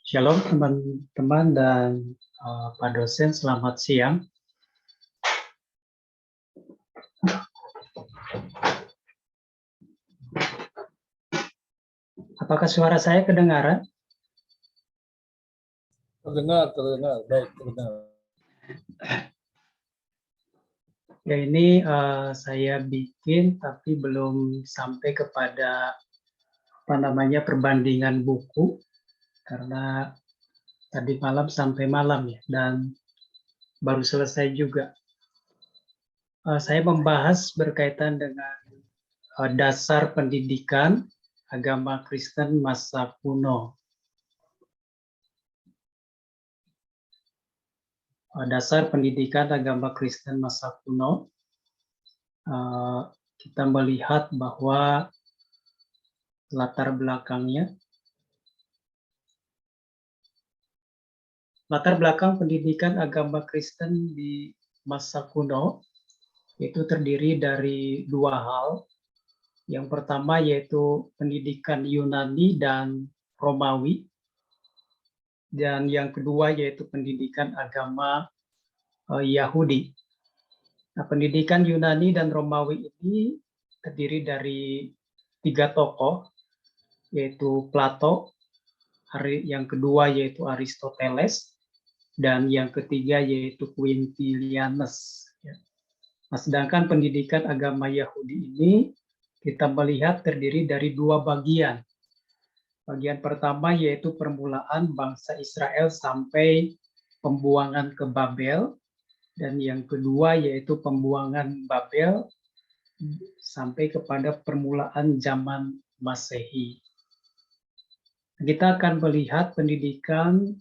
Shalom teman-teman dan Pak dosen, selamat siang. Apakah suara saya kedengaran? Terdengar, baik terdengar. Ya, ini saya bikin tapi belum sampai kepada perbandingan buku karena tadi malam sampai malam ya, dan baru selesai juga. Saya membahas berkaitan dengan dasar pendidikan agama Kristen masa kuno. Dasar pendidikan agama Kristen masa kuno, kita melihat bahwa latar belakang pendidikan agama Kristen di masa kuno itu terdiri dari dua hal. Yang pertama yaitu pendidikan Yunani dan Romawi, dan yang kedua yaitu pendidikan agama Yahudi. Nah, pendidikan Yunani dan Romawi ini terdiri dari tiga tokoh, yaitu Plato, yang kedua yaitu Aristoteles, dan yang ketiga yaitu Quintilianus. Nah, sedangkan pendidikan agama Yahudi ini kita melihat terdiri dari dua bagian. Bagian pertama yaitu permulaan bangsa Israel sampai pembuangan ke Babel, dan yang kedua yaitu pembuangan Babel sampai kepada permulaan zaman Masehi. Kita akan melihat pendidikan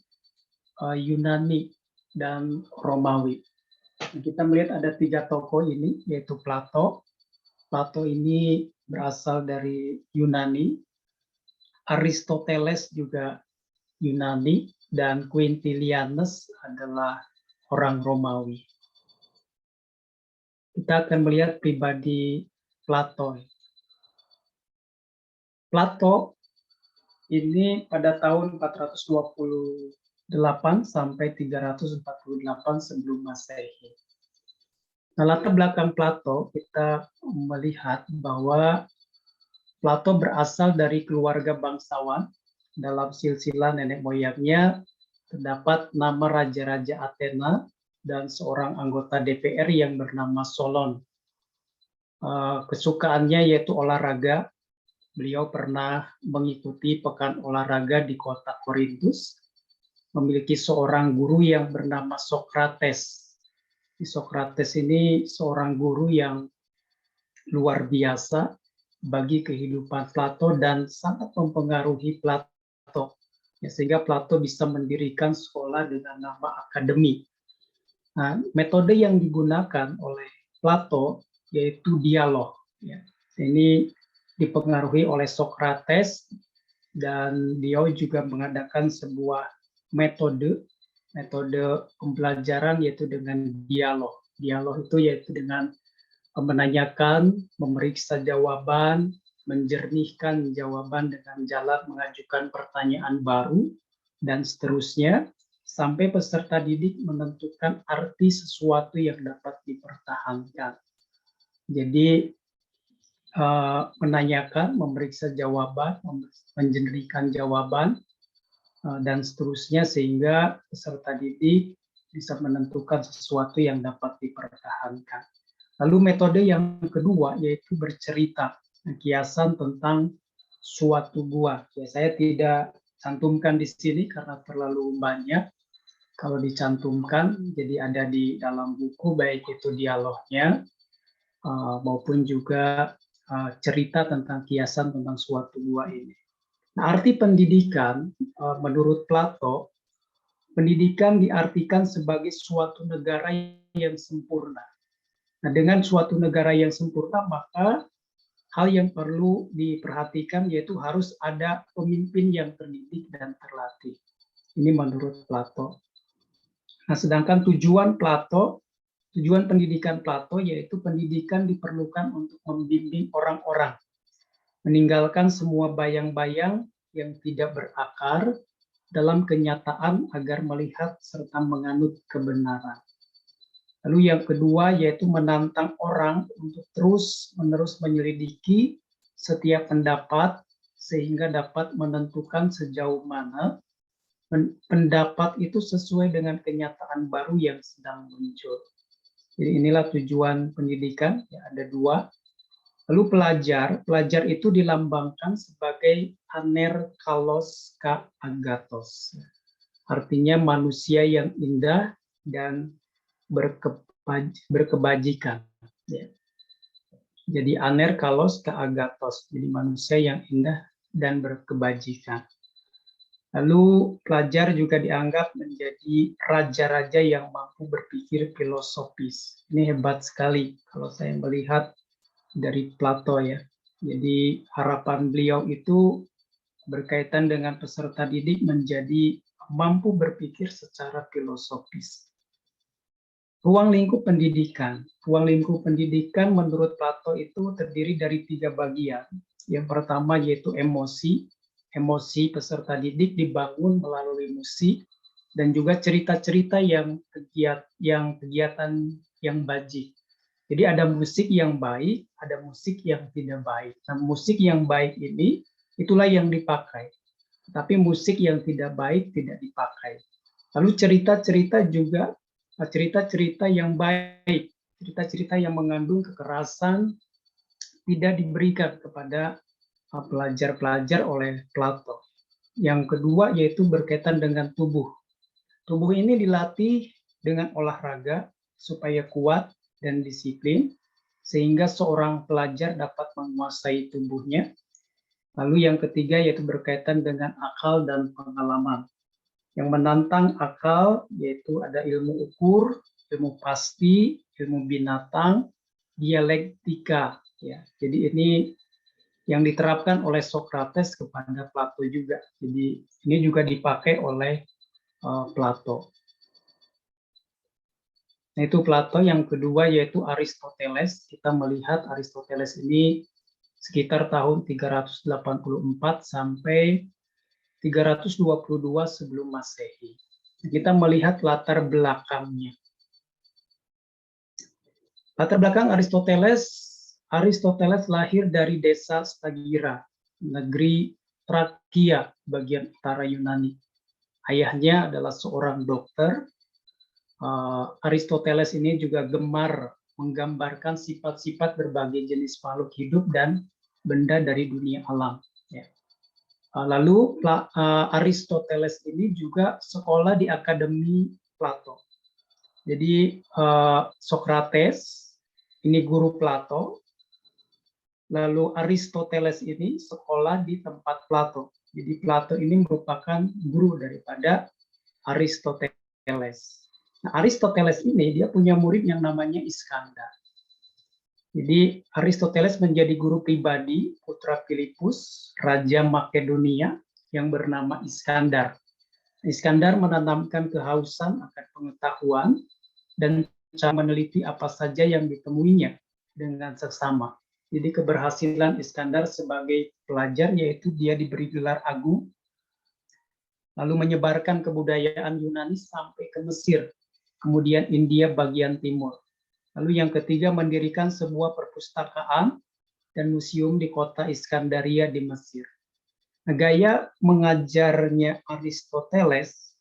Yunani dan Romawi. Kita melihat ada tiga tokoh ini, yaitu Plato. Plato ini berasal dari Yunani, Aristoteles juga Yunani, dan Quintilianus adalah orang Romawi. Kita akan melihat pribadi Plato. Plato ini pada tahun 428 sampai 348 sebelum Masehi. Nah, latar belakang Plato, kita melihat bahwa Plato berasal dari keluarga bangsawan. Dalam silsilah nenek moyangnya terdapat nama raja-raja Athena dan seorang anggota DPR yang bernama Solon. Kesukaannya yaitu olahraga. Beliau pernah mengikuti pekan olahraga di kota Korintus, memiliki seorang guru yang bernama Sokrates. Sokrates ini seorang guru yang luar biasa bagi kehidupan Plato dan sangat mempengaruhi Plato, sehingga Plato bisa mendirikan sekolah dengan nama akademi. Nah, metode yang digunakan oleh Plato yaitu dialog. Ini dipengaruhi oleh Sokrates, dan dia juga mengadakan sebuah metode pembelajaran yaitu dengan dialog. Dialog itu yaitu dengan menanyakan, memeriksa jawaban, menjernihkan jawaban dengan jalan mengajukan pertanyaan baru, dan seterusnya, sampai peserta didik menentukan arti sesuatu yang dapat dipertahankan. Jadi, menanyakan, memeriksa jawaban, menjernihkan jawaban, dan seterusnya, sehingga peserta didik bisa menentukan sesuatu yang dapat dipertahankan. Lalu metode yang kedua yaitu bercerita, kiasan tentang suatu gua. Ya, saya tidak cantumkan di sini karena terlalu banyak. Kalau dicantumkan, jadi ada di dalam buku, baik itu dialognya maupun juga cerita tentang kiasan tentang suatu gua ini. Nah, arti pendidikan menurut Plato, pendidikan diartikan sebagai suatu negara yang sempurna. Nah, dengan suatu negara yang sempurna, maka hal yang perlu diperhatikan yaitu harus ada pemimpin yang terdidik dan terlatih. Ini menurut Plato. Nah, sedangkan tujuan pendidikan Plato yaitu pendidikan diperlukan untuk membimbing orang-orang, meninggalkan semua bayang-bayang yang tidak berakar, dalam kenyataan agar melihat serta menganut kebenaran. Lalu yang kedua yaitu menantang orang untuk terus-menerus menyelidiki setiap pendapat sehingga dapat menentukan sejauh mana pendapat itu sesuai dengan kenyataan baru yang sedang muncul. Jadi inilah tujuan pendidikan, ya, ada dua. Lalu pelajar itu dilambangkan sebagai anerkalos ka agathos. Artinya manusia yang indah dan berkebajikan. Ya. Jadi anerkalos ka agathos, jadi manusia yang indah dan berkebajikan. Lalu pelajar juga dianggap menjadi raja-raja yang mampu berpikir filosofis. Ini hebat sekali kalau saya melihat dari Plato ya. Jadi harapan beliau itu berkaitan dengan peserta didik menjadi mampu berpikir secara filosofis. Ruang lingkup pendidikan. Ruang lingkup pendidikan menurut Plato itu terdiri dari 3 bagian. Yang pertama yaitu emosi. Emosi peserta didik dibangun melalui musik dan juga cerita-cerita yang kegiatan yang bajik. Jadi ada musik yang baik, ada musik yang tidak baik. Nah, musik yang baik ini itulah yang dipakai. Tapi musik yang tidak baik tidak dipakai. Lalu cerita-cerita juga cerita-cerita yang baik, cerita-cerita yang mengandung kekerasan tidak diberikan kepada pelajar-pelajar oleh Plato. Yang kedua yaitu berkaitan dengan tubuh. Tubuh ini dilatih dengan olahraga supaya kuat dan disiplin, sehingga seorang pelajar dapat menguasai tubuhnya. Lalu yang ketiga yaitu berkaitan dengan akal dan pengalaman. Yang menantang akal yaitu ada ilmu ukur, ilmu pasti, ilmu binatang, dialektika. Ya. Jadi ini yang diterapkan oleh Socrates kepada Plato juga. Jadi ini juga dipakai oleh Plato. Nah, itu Plato. Yang kedua yaitu Aristoteles. Kita melihat Aristoteles ini sekitar tahun 384 sampai 322 sebelum Masehi. Kita melihat latar belakangnya. Latar belakang Aristoteles lahir dari desa Stagira, negeri Trakia, bagian utara Yunani. Ayahnya adalah seorang dokter. Aristoteles ini juga gemar menggambarkan sifat-sifat berbagai jenis makhluk hidup dan benda dari dunia alam. Ya. Lalu Aristoteles ini juga sekolah di Akademi Plato. Jadi Socrates ini guru Plato, lalu Aristoteles ini sekolah di tempat Plato. Jadi Plato ini merupakan guru daripada Aristoteles. Nah, Aristoteles ini dia punya murid yang namanya Iskandar. Jadi Aristoteles menjadi guru pribadi putra Filipus, Raja Makedonia yang bernama Iskandar. Iskandar menanamkan kehausan akan pengetahuan dan cara meneliti apa saja yang ditemuinya dengan seksama. Jadi keberhasilan Iskandar sebagai pelajar yaitu dia diberi gelar agung, lalu menyebarkan kebudayaan Yunani sampai ke Mesir, kemudian India bagian timur. Lalu yang ketiga mendirikan sebuah perpustakaan dan museum di kota Iskandaria di Mesir. Nah, gaya mengajarnya Aristoteles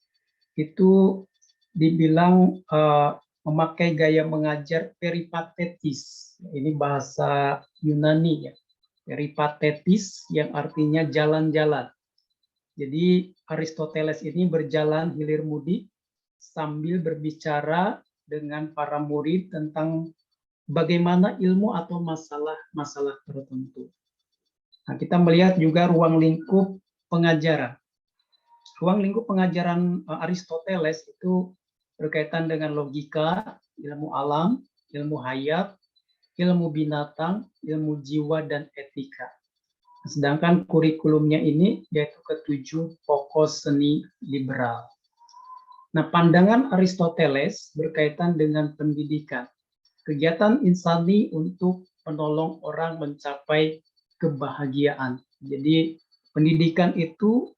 itu dibilang memakai gaya mengajar peripatetis. Ini bahasa Yunani ya. Peripatetis yang artinya jalan-jalan. Jadi Aristoteles ini berjalan hilir mudik sambil berbicara dengan para murid tentang bagaimana ilmu atau masalah-masalah tertentu. Nah, kita melihat juga ruang lingkup pengajaran. Ruang lingkup pengajaran Aristoteles itu berkaitan dengan logika, ilmu alam, ilmu hayat, ilmu binatang, ilmu jiwa, dan etika. Sedangkan kurikulumnya ini yaitu ketujuh pokok seni liberal. Nah, pandangan Aristoteles berkaitan dengan pendidikan. Kegiatan insani untuk menolong orang mencapai kebahagiaan. Jadi pendidikan itu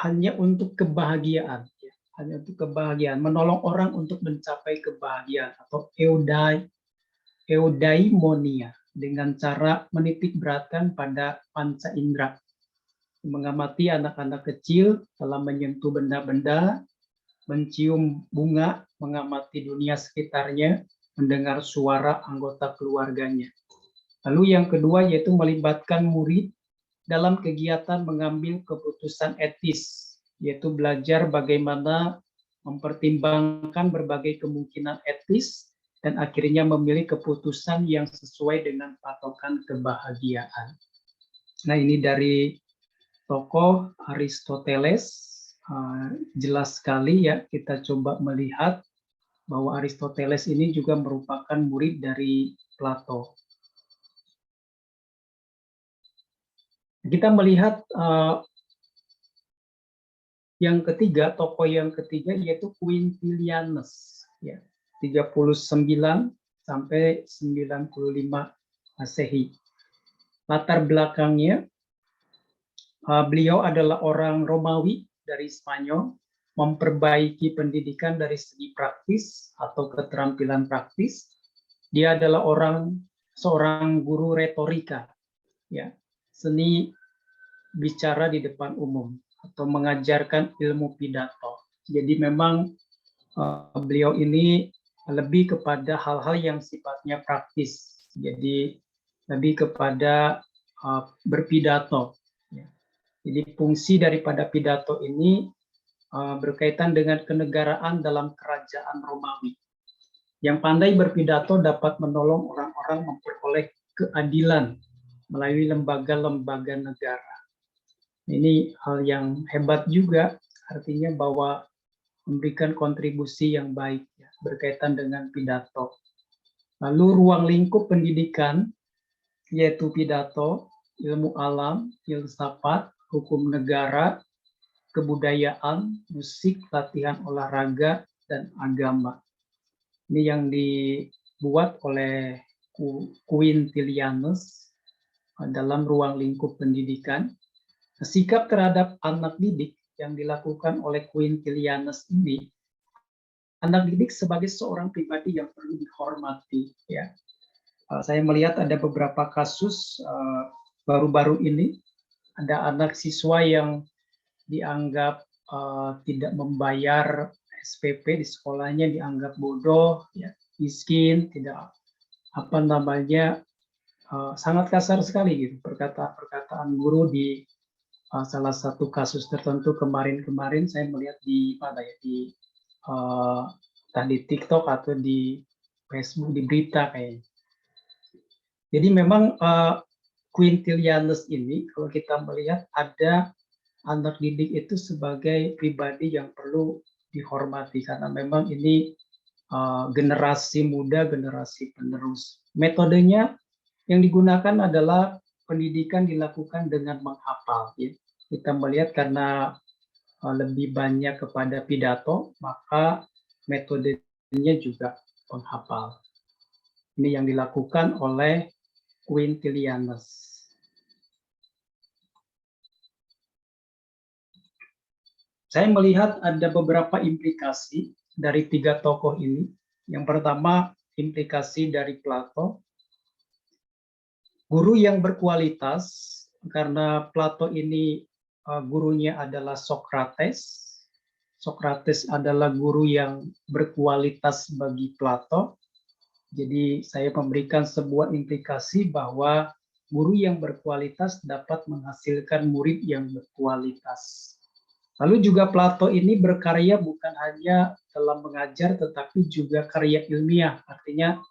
hanya untuk kebahagiaan, ya. Hanya untuk kebahagiaan, menolong orang untuk mencapai kebahagiaan atau eudaimonia dengan cara menitik beratkan pada panca indera, mengamati anak-anak kecil dalam menyentuh benda-benda, mencium bunga, mengamati dunia sekitarnya, mendengar suara anggota keluarganya. Lalu yang kedua yaitu melibatkan murid dalam kegiatan mengambil keputusan etis, yaitu belajar bagaimana mempertimbangkan berbagai kemungkinan etis dan akhirnya memilih keputusan yang sesuai dengan patokan kebahagiaan. Nah, ini dari tokoh Aristoteles. Jelas sekali ya, kita coba melihat bahwa Aristoteles ini juga merupakan murid dari Plato. Kita melihat yang ketiga, tokoh yang ketiga yaitu Quintilianus, ya, 39 sampai 95 Masehi. Latar belakangnya, beliau adalah orang Romawi dari Spanyol, memperbaiki pendidikan dari segi praktis atau keterampilan praktis. Dia adalah seorang guru retorika, ya, seni bicara di depan umum atau mengajarkan ilmu pidato. Jadi memang beliau ini lebih kepada hal-hal yang sifatnya praktis. Jadi lebih kepada berpidato. Jadi fungsi daripada pidato ini berkaitan dengan kenegaraan dalam kerajaan Romawi. Yang pandai berpidato dapat menolong orang-orang memperoleh keadilan melalui lembaga-lembaga negara. Ini hal yang hebat juga, artinya bahwa memberikan kontribusi yang baik ya, berkaitan dengan pidato. Lalu ruang lingkup pendidikan, yaitu pidato, ilmu alam, filsafat, hukum negara, kebudayaan, musik, latihan olahraga, dan agama. Ini yang dibuat oleh Quintilianus dalam ruang lingkup pendidikan. Sikap terhadap anak didik yang dilakukan oleh Quintilianus ini, anak didik sebagai seorang pribadi yang perlu dihormati. Ya, saya melihat ada beberapa kasus baru-baru ini, ada anak siswa yang dianggap tidak membayar SPP di sekolahnya, dianggap bodoh, ya, miskin, tidak sangat kasar sekali gitu perkataan guru di salah satu kasus tertentu kemarin saya melihat di di TikTok atau di Facebook, di berita kayaknya. Jadi memang Quintilianus ini kalau kita melihat ada anak didik itu sebagai pribadi yang perlu dihormati karena memang ini generasi muda, generasi penerus. Metodenya yang digunakan adalah pendidikan dilakukan dengan menghafal. Ya. Kita melihat karena lebih banyak kepada pidato, maka metodenya juga menghafal. Ini yang dilakukan oleh Quintilianus. Saya melihat ada beberapa implikasi dari tiga tokoh ini. Yang pertama, implikasi dari Plato. Guru yang berkualitas, karena Plato ini gurunya adalah Socrates. Socrates adalah guru yang berkualitas bagi Plato. Jadi saya memberikan sebuah implikasi bahwa guru yang berkualitas dapat menghasilkan murid yang berkualitas. Lalu juga Plato ini berkarya bukan hanya dalam mengajar, tetapi juga karya ilmiah. Artinya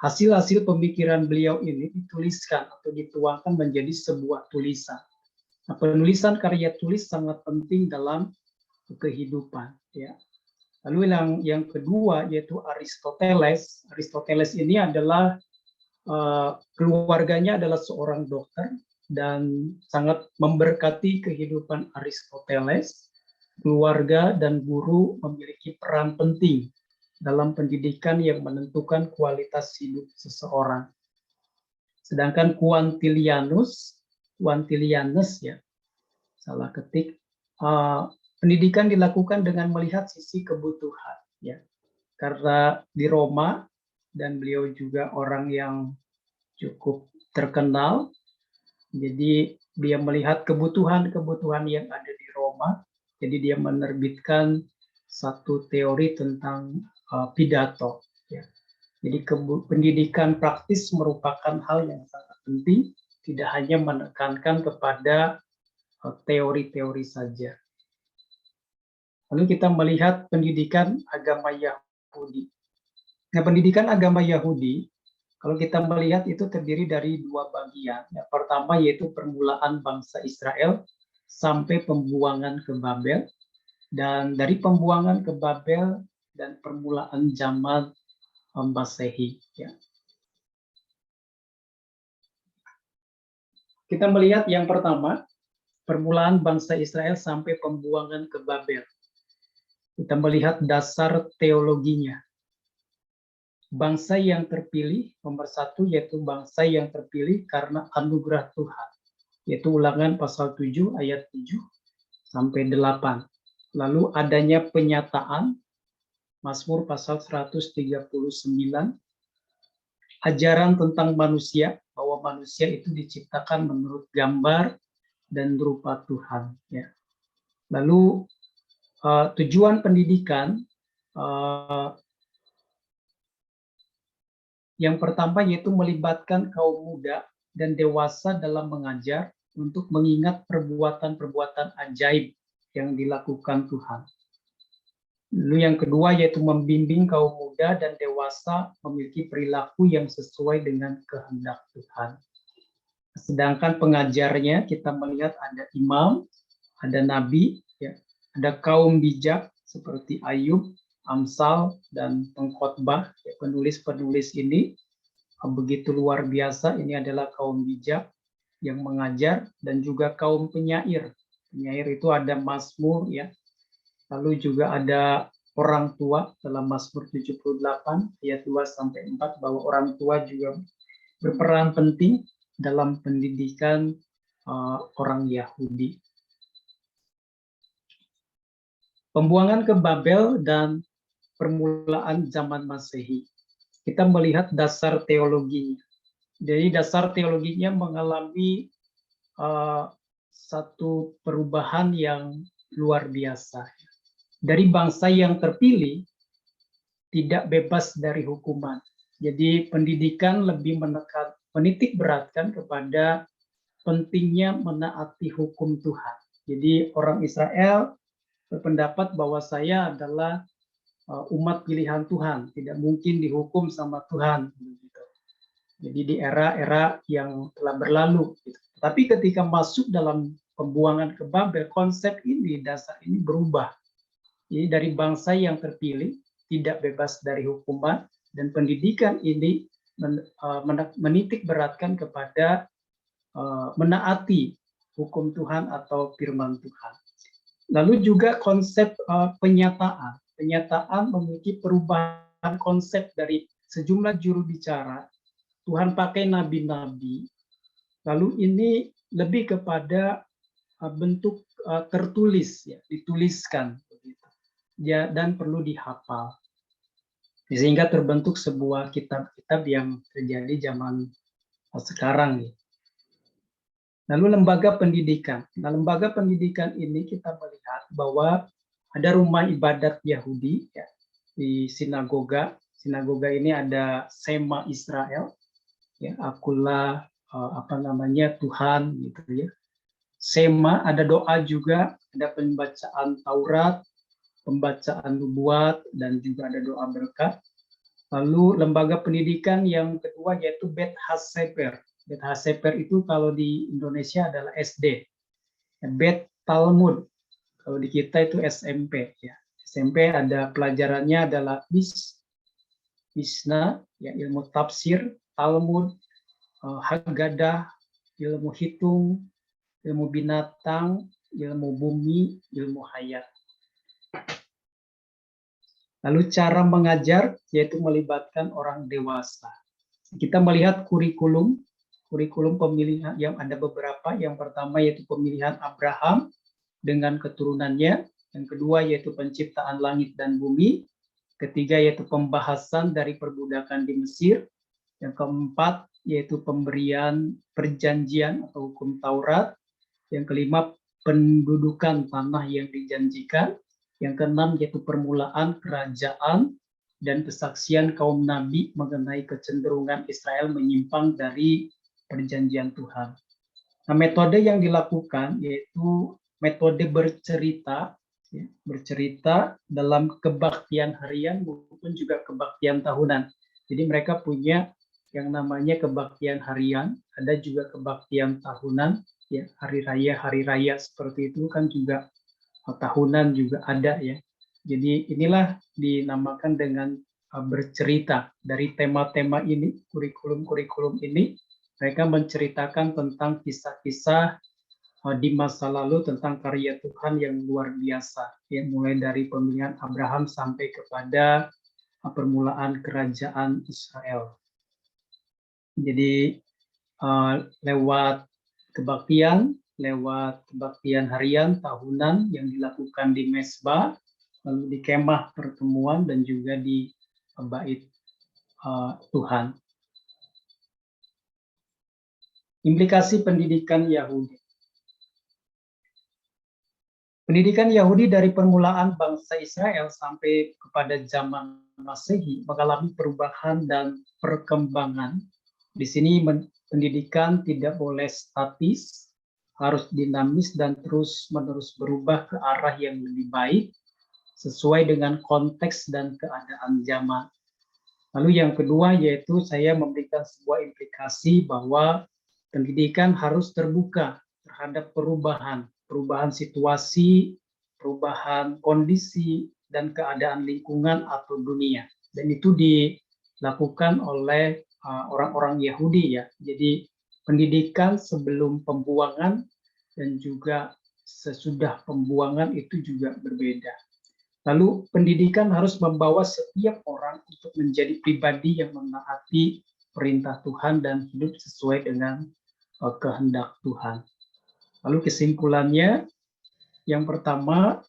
hasil-hasil pemikiran beliau ini dituliskan atau dituangkan menjadi sebuah tulisan. Nah, penulisan karya tulis sangat penting dalam kehidupan. Ya. Lalu yang kedua yaitu Aristoteles. Aristoteles ini adalah keluarganya adalah seorang dokter dan sangat memberkati kehidupan Aristoteles. Keluarga dan guru memiliki peran penting dalam pendidikan yang menentukan kualitas hidup seseorang. Sedangkan Quintilianus ya, salah ketik, pendidikan dilakukan dengan melihat sisi kebutuhan, ya. Karena di Roma, dan beliau juga orang yang cukup terkenal, jadi dia melihat kebutuhan-kebutuhan yang ada di Roma, jadi dia menerbitkan satu teori tentang pidato, ya. Jadi pendidikan praktis merupakan hal yang sangat penting, tidak hanya menekankan kepada teori-teori saja. Lalu kita melihat pendidikan agama Yahudi. Nah, pendidikan agama Yahudi, kalau kita melihat itu terdiri dari dua bagian. Yang pertama yaitu permulaan bangsa Israel sampai pembuangan ke Babel. Dan dari pembuangan ke Babel dan permulaan zaman Masehi. Ya. Kita melihat yang pertama, permulaan bangsa Israel sampai pembuangan ke Babel. Kita melihat dasar teologinya. Bangsa yang terpilih, nomor satu, yaitu bangsa yang terpilih karena anugerah Tuhan. Yaitu Ulangan pasal 7 ayat 7 sampai 8. Lalu adanya penyataan, Mazmur pasal 139, ajaran tentang manusia, bahwa manusia itu diciptakan menurut gambar dan rupa Tuhan. Ya. Lalu tujuan pendidikan yang pertama yaitu melibatkan kaum muda dan dewasa dalam mengajar untuk mengingat perbuatan-perbuatan ajaib yang dilakukan Tuhan. Lalu yang kedua yaitu membimbing kaum muda dan dewasa memiliki perilaku yang sesuai dengan kehendak Tuhan. Sedangkan pengajarnya kita melihat ada imam, ada nabi, ya, ada kaum bijak seperti Ayub, Amsal, dan pengkhotbah. Ya, penulis-penulis ini begitu luar biasa. Ini adalah kaum bijak yang mengajar, dan juga kaum penyair. Penyair itu ada Mazmur, ya. Lalu juga ada orang tua dalam Mazmur 78 ayat 2 sampai 4, bahwa orang tua juga berperan penting dalam pendidikan orang Yahudi. Pembuangan ke Babel dan permulaan zaman Masehi. Kita melihat dasar teologinya. Jadi dasar teologinya mengalami satu perubahan yang luar biasa. Dari bangsa yang terpilih tidak bebas dari hukuman. Jadi pendidikan lebih menitik beratkan kepada pentingnya menaati hukum Tuhan. Jadi orang Israel berpendapat bahwa saya adalah umat pilihan Tuhan, tidak mungkin dihukum sama Tuhan. Jadi di era-era yang telah berlalu. Tapi ketika masuk dalam pembuangan ke Babel, konsep ini, dasar ini berubah. Jadi dari bangsa yang terpilih, tidak bebas dari hukuman, dan pendidikan ini menitik beratkan kepada menaati hukum Tuhan atau firman Tuhan. Lalu juga konsep penyataan. Penyataan memiliki perubahan konsep dari sejumlah juru bicara. Tuhan pakai nabi-nabi. Lalu ini lebih kepada bentuk tertulis, ya, dituliskan, begitu. Ya, dan perlu dihafal. Sehingga terbentuk sebuah kitab-kitab yang terjadi zaman sekarang. Ya. Lalu lembaga pendidikan. Nah, lembaga pendidikan ini kita melihat bahwa ada rumah ibadat Yahudi, ya, di sinagoga. Sinagoga ini ada Sema Israel, ya, akulah Tuhan, gitu ya. Sema, ada doa juga, ada pembacaan Taurat, pembacaan nubuat, dan juga ada doa berkat. Lalu lembaga pendidikan yang kedua yaitu Bet HaSeper. Bet HaSeper itu kalau di Indonesia adalah SD. Bet Talmud, kalau di kita itu SMP. Ya. SMP ada pelajarannya adalah Mishnah, ya, ilmu tafsir, Talmud, Haggadah, ilmu hitung, ilmu binatang, ilmu bumi, ilmu hayat. Lalu cara mengajar yaitu melibatkan orang dewasa. Kita melihat kurikulum pemilihan yang ada beberapa. Yang pertama yaitu pemilihan Abraham, dengan keturunannya. Yang kedua yaitu penciptaan langit dan bumi. Ketiga yaitu pembahasan dari perbudakan di Mesir. Yang keempat yaitu pemberian perjanjian atau hukum Taurat. Yang kelima pendudukan tanah yang dijanjikan. Yang keenam yaitu permulaan kerajaan dan kesaksian kaum nabi mengenai kecenderungan Israel menyimpang dari perjanjian Tuhan. Nah, metode yang dilakukan yaitu metode bercerita, ya, bercerita dalam kebaktian harian maupun juga kebaktian tahunan. Jadi mereka punya yang namanya kebaktian harian, ada juga kebaktian tahunan, ya, hari raya seperti itu kan juga tahunan juga ada ya. Jadi inilah dinamakan dengan bercerita dari tema-tema ini, kurikulum-kurikulum ini. Mereka menceritakan tentang kisah-kisah di masa lalu tentang karya Tuhan yang luar biasa, ya, mulai dari pemilihan Abraham sampai kepada permulaan kerajaan Israel. Jadi lewat kebaktian harian, tahunan yang dilakukan di mesbah, lalu di kemah pertemuan dan juga di bait Tuhan. Implikasi pendidikan Yahudi. Pendidikan Yahudi dari permulaan bangsa Israel sampai kepada zaman Masehi mengalami perubahan dan perkembangan. Di sini pendidikan tidak boleh statis, harus dinamis dan terus-menerus berubah ke arah yang lebih baik sesuai dengan konteks dan keadaan zaman. Lalu yang kedua yaitu saya memberikan sebuah implikasi bahwa pendidikan harus terbuka terhadap perubahan situasi, perubahan kondisi, dan keadaan lingkungan atau dunia. Dan itu dilakukan oleh orang-orang Yahudi ya. Jadi pendidikan sebelum pembuangan dan juga sesudah pembuangan itu juga berbeda. Lalu pendidikan harus membawa setiap orang untuk menjadi pribadi yang menaati perintah Tuhan dan hidup sesuai dengan kehendak Tuhan. Lalu kesimpulannya, yang pertama,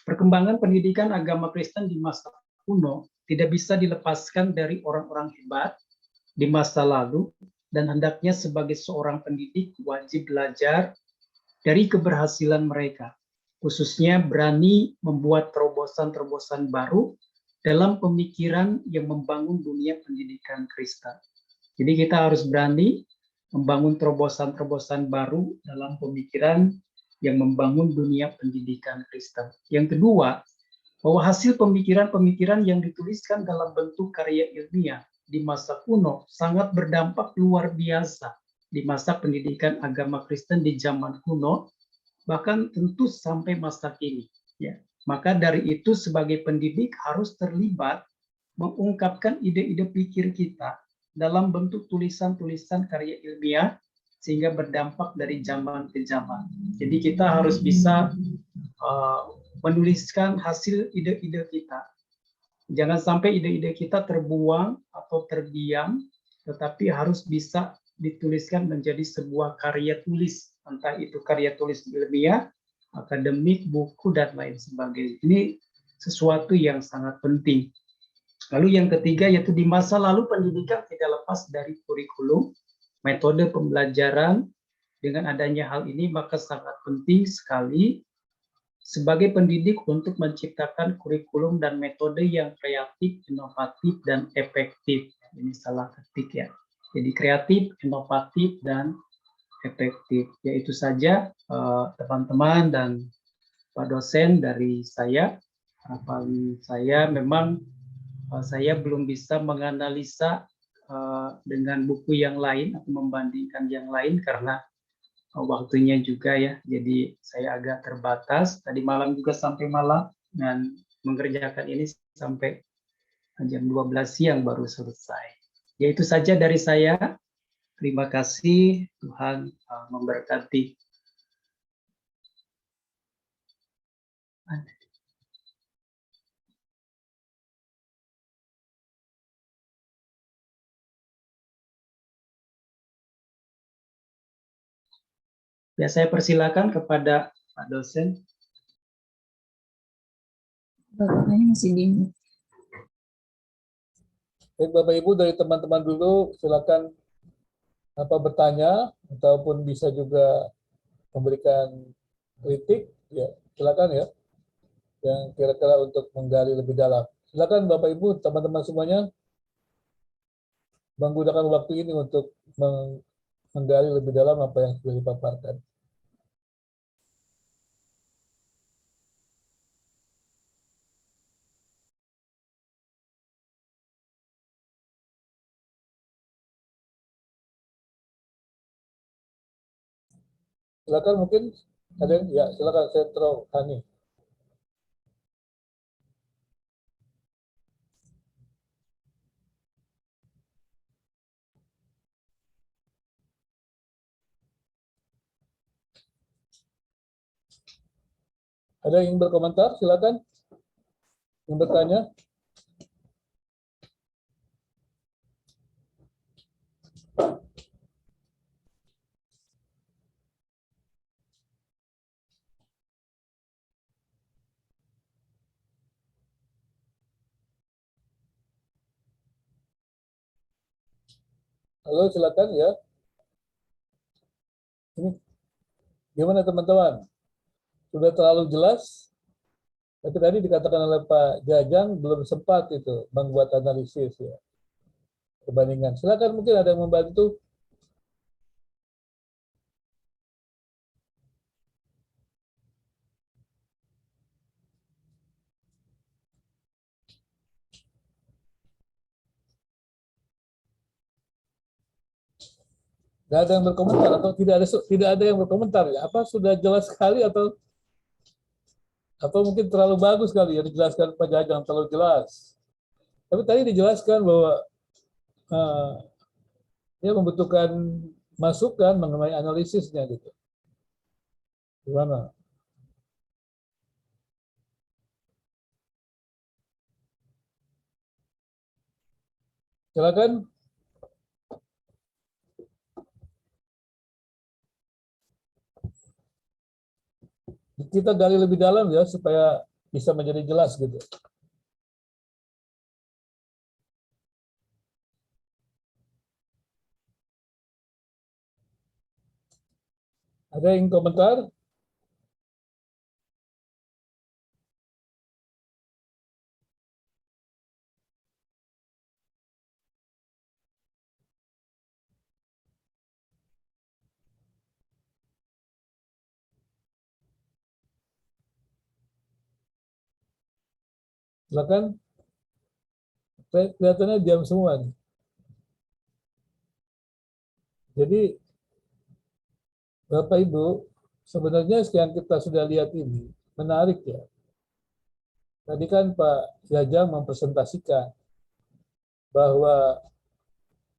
perkembangan pendidikan agama Kristen di masa kuno tidak bisa dilepaskan dari orang-orang hebat di masa lalu, dan hendaknya sebagai seorang pendidik wajib belajar dari keberhasilan mereka, khususnya berani membuat terobosan-terobosan baru dalam pemikiran yang membangun dunia pendidikan Kristen. Jadi kita harus berani membangun terobosan-terobosan baru dalam pemikiran yang membangun dunia pendidikan Kristen. Yang kedua, bahwa hasil pemikiran-pemikiran yang dituliskan dalam bentuk karya ilmiah di masa kuno sangat berdampak luar biasa di masa pendidikan agama Kristen di zaman kuno, bahkan tentu sampai masa kini. Ya. Maka dari itu sebagai pendidik harus terlibat mengungkapkan ide-ide pikir kita dalam bentuk tulisan-tulisan karya ilmiah sehingga berdampak dari zaman ke zaman. Jadi kita harus bisa menuliskan hasil ide-ide kita. Jangan sampai ide-ide kita terbuang atau terdiam, tetapi harus bisa dituliskan menjadi sebuah karya tulis, entah itu karya tulis ilmiah, akademik, buku, dan lain sebagainya. Ini sesuatu yang sangat penting. Lalu yang ketiga yaitu di masa lalu pendidikan tidak lepas dari kurikulum, metode pembelajaran. Dengan adanya hal ini maka sangat penting sekali sebagai pendidik untuk menciptakan kurikulum dan metode yang kreatif, inovatif, dan efektif. Ini salah ketik ya. Jadi kreatif, inovatif, dan efektif. Ya itu saja teman-teman dan Pak dosen dari saya. Harapan saya memang saya belum bisa menganalisa dengan buku yang lain atau membandingkan yang lain karena waktunya juga ya, jadi saya agak terbatas. Tadi malam juga sampai malam dan mengerjakan ini sampai jam 12 siang baru selesai. Ya itu saja dari saya. Terima kasih, Tuhan memberkati. Ya, saya persilakan kepada Pak dosen. Bapaknya masih di Baik, Bapak Ibu, dari teman-teman dulu silakan bertanya ataupun bisa juga memberikan kritik, ya silakan ya, yang kira-kira untuk menggali lebih dalam. Silakan Bapak Ibu, teman-teman semuanya menggunakan waktu ini untuk menggali lebih dalam apa yang sudah dipaparkan. Silakan, mungkin ada yang, ya silakan Sentro Hani. Ada yang ingin berkomentar? Silakan. Yang bertanya. Halo, silakan ya. Ini gimana teman-teman? Sudah terlalu jelas? Tapi tadi dikatakan oleh Pak Jajang belum sempat itu membuat analisis ya, perbandingan. Silakan, mungkin ada yang membantu. Nggak ada yang berkomentar atau tidak ada yang berkomentar ya? Apa sudah jelas sekali atau mungkin terlalu bagus sekali ya dijelaskan Pak Jajang, terlalu jelas. Tapi tadi dijelaskan bahwa dia membutuhkan masukan mengenai analisisnya gitu. Gimana? Silakan. Kita gali lebih dalam ya supaya bisa menjadi jelas gitu. Ada yang komentar? Silakan. Kelihatannya diam semua nih. Jadi Bapak Ibu, sebenarnya yang kita sudah lihat ini menarik ya. Tadi kan Pak Jajang mempresentasikan bahwa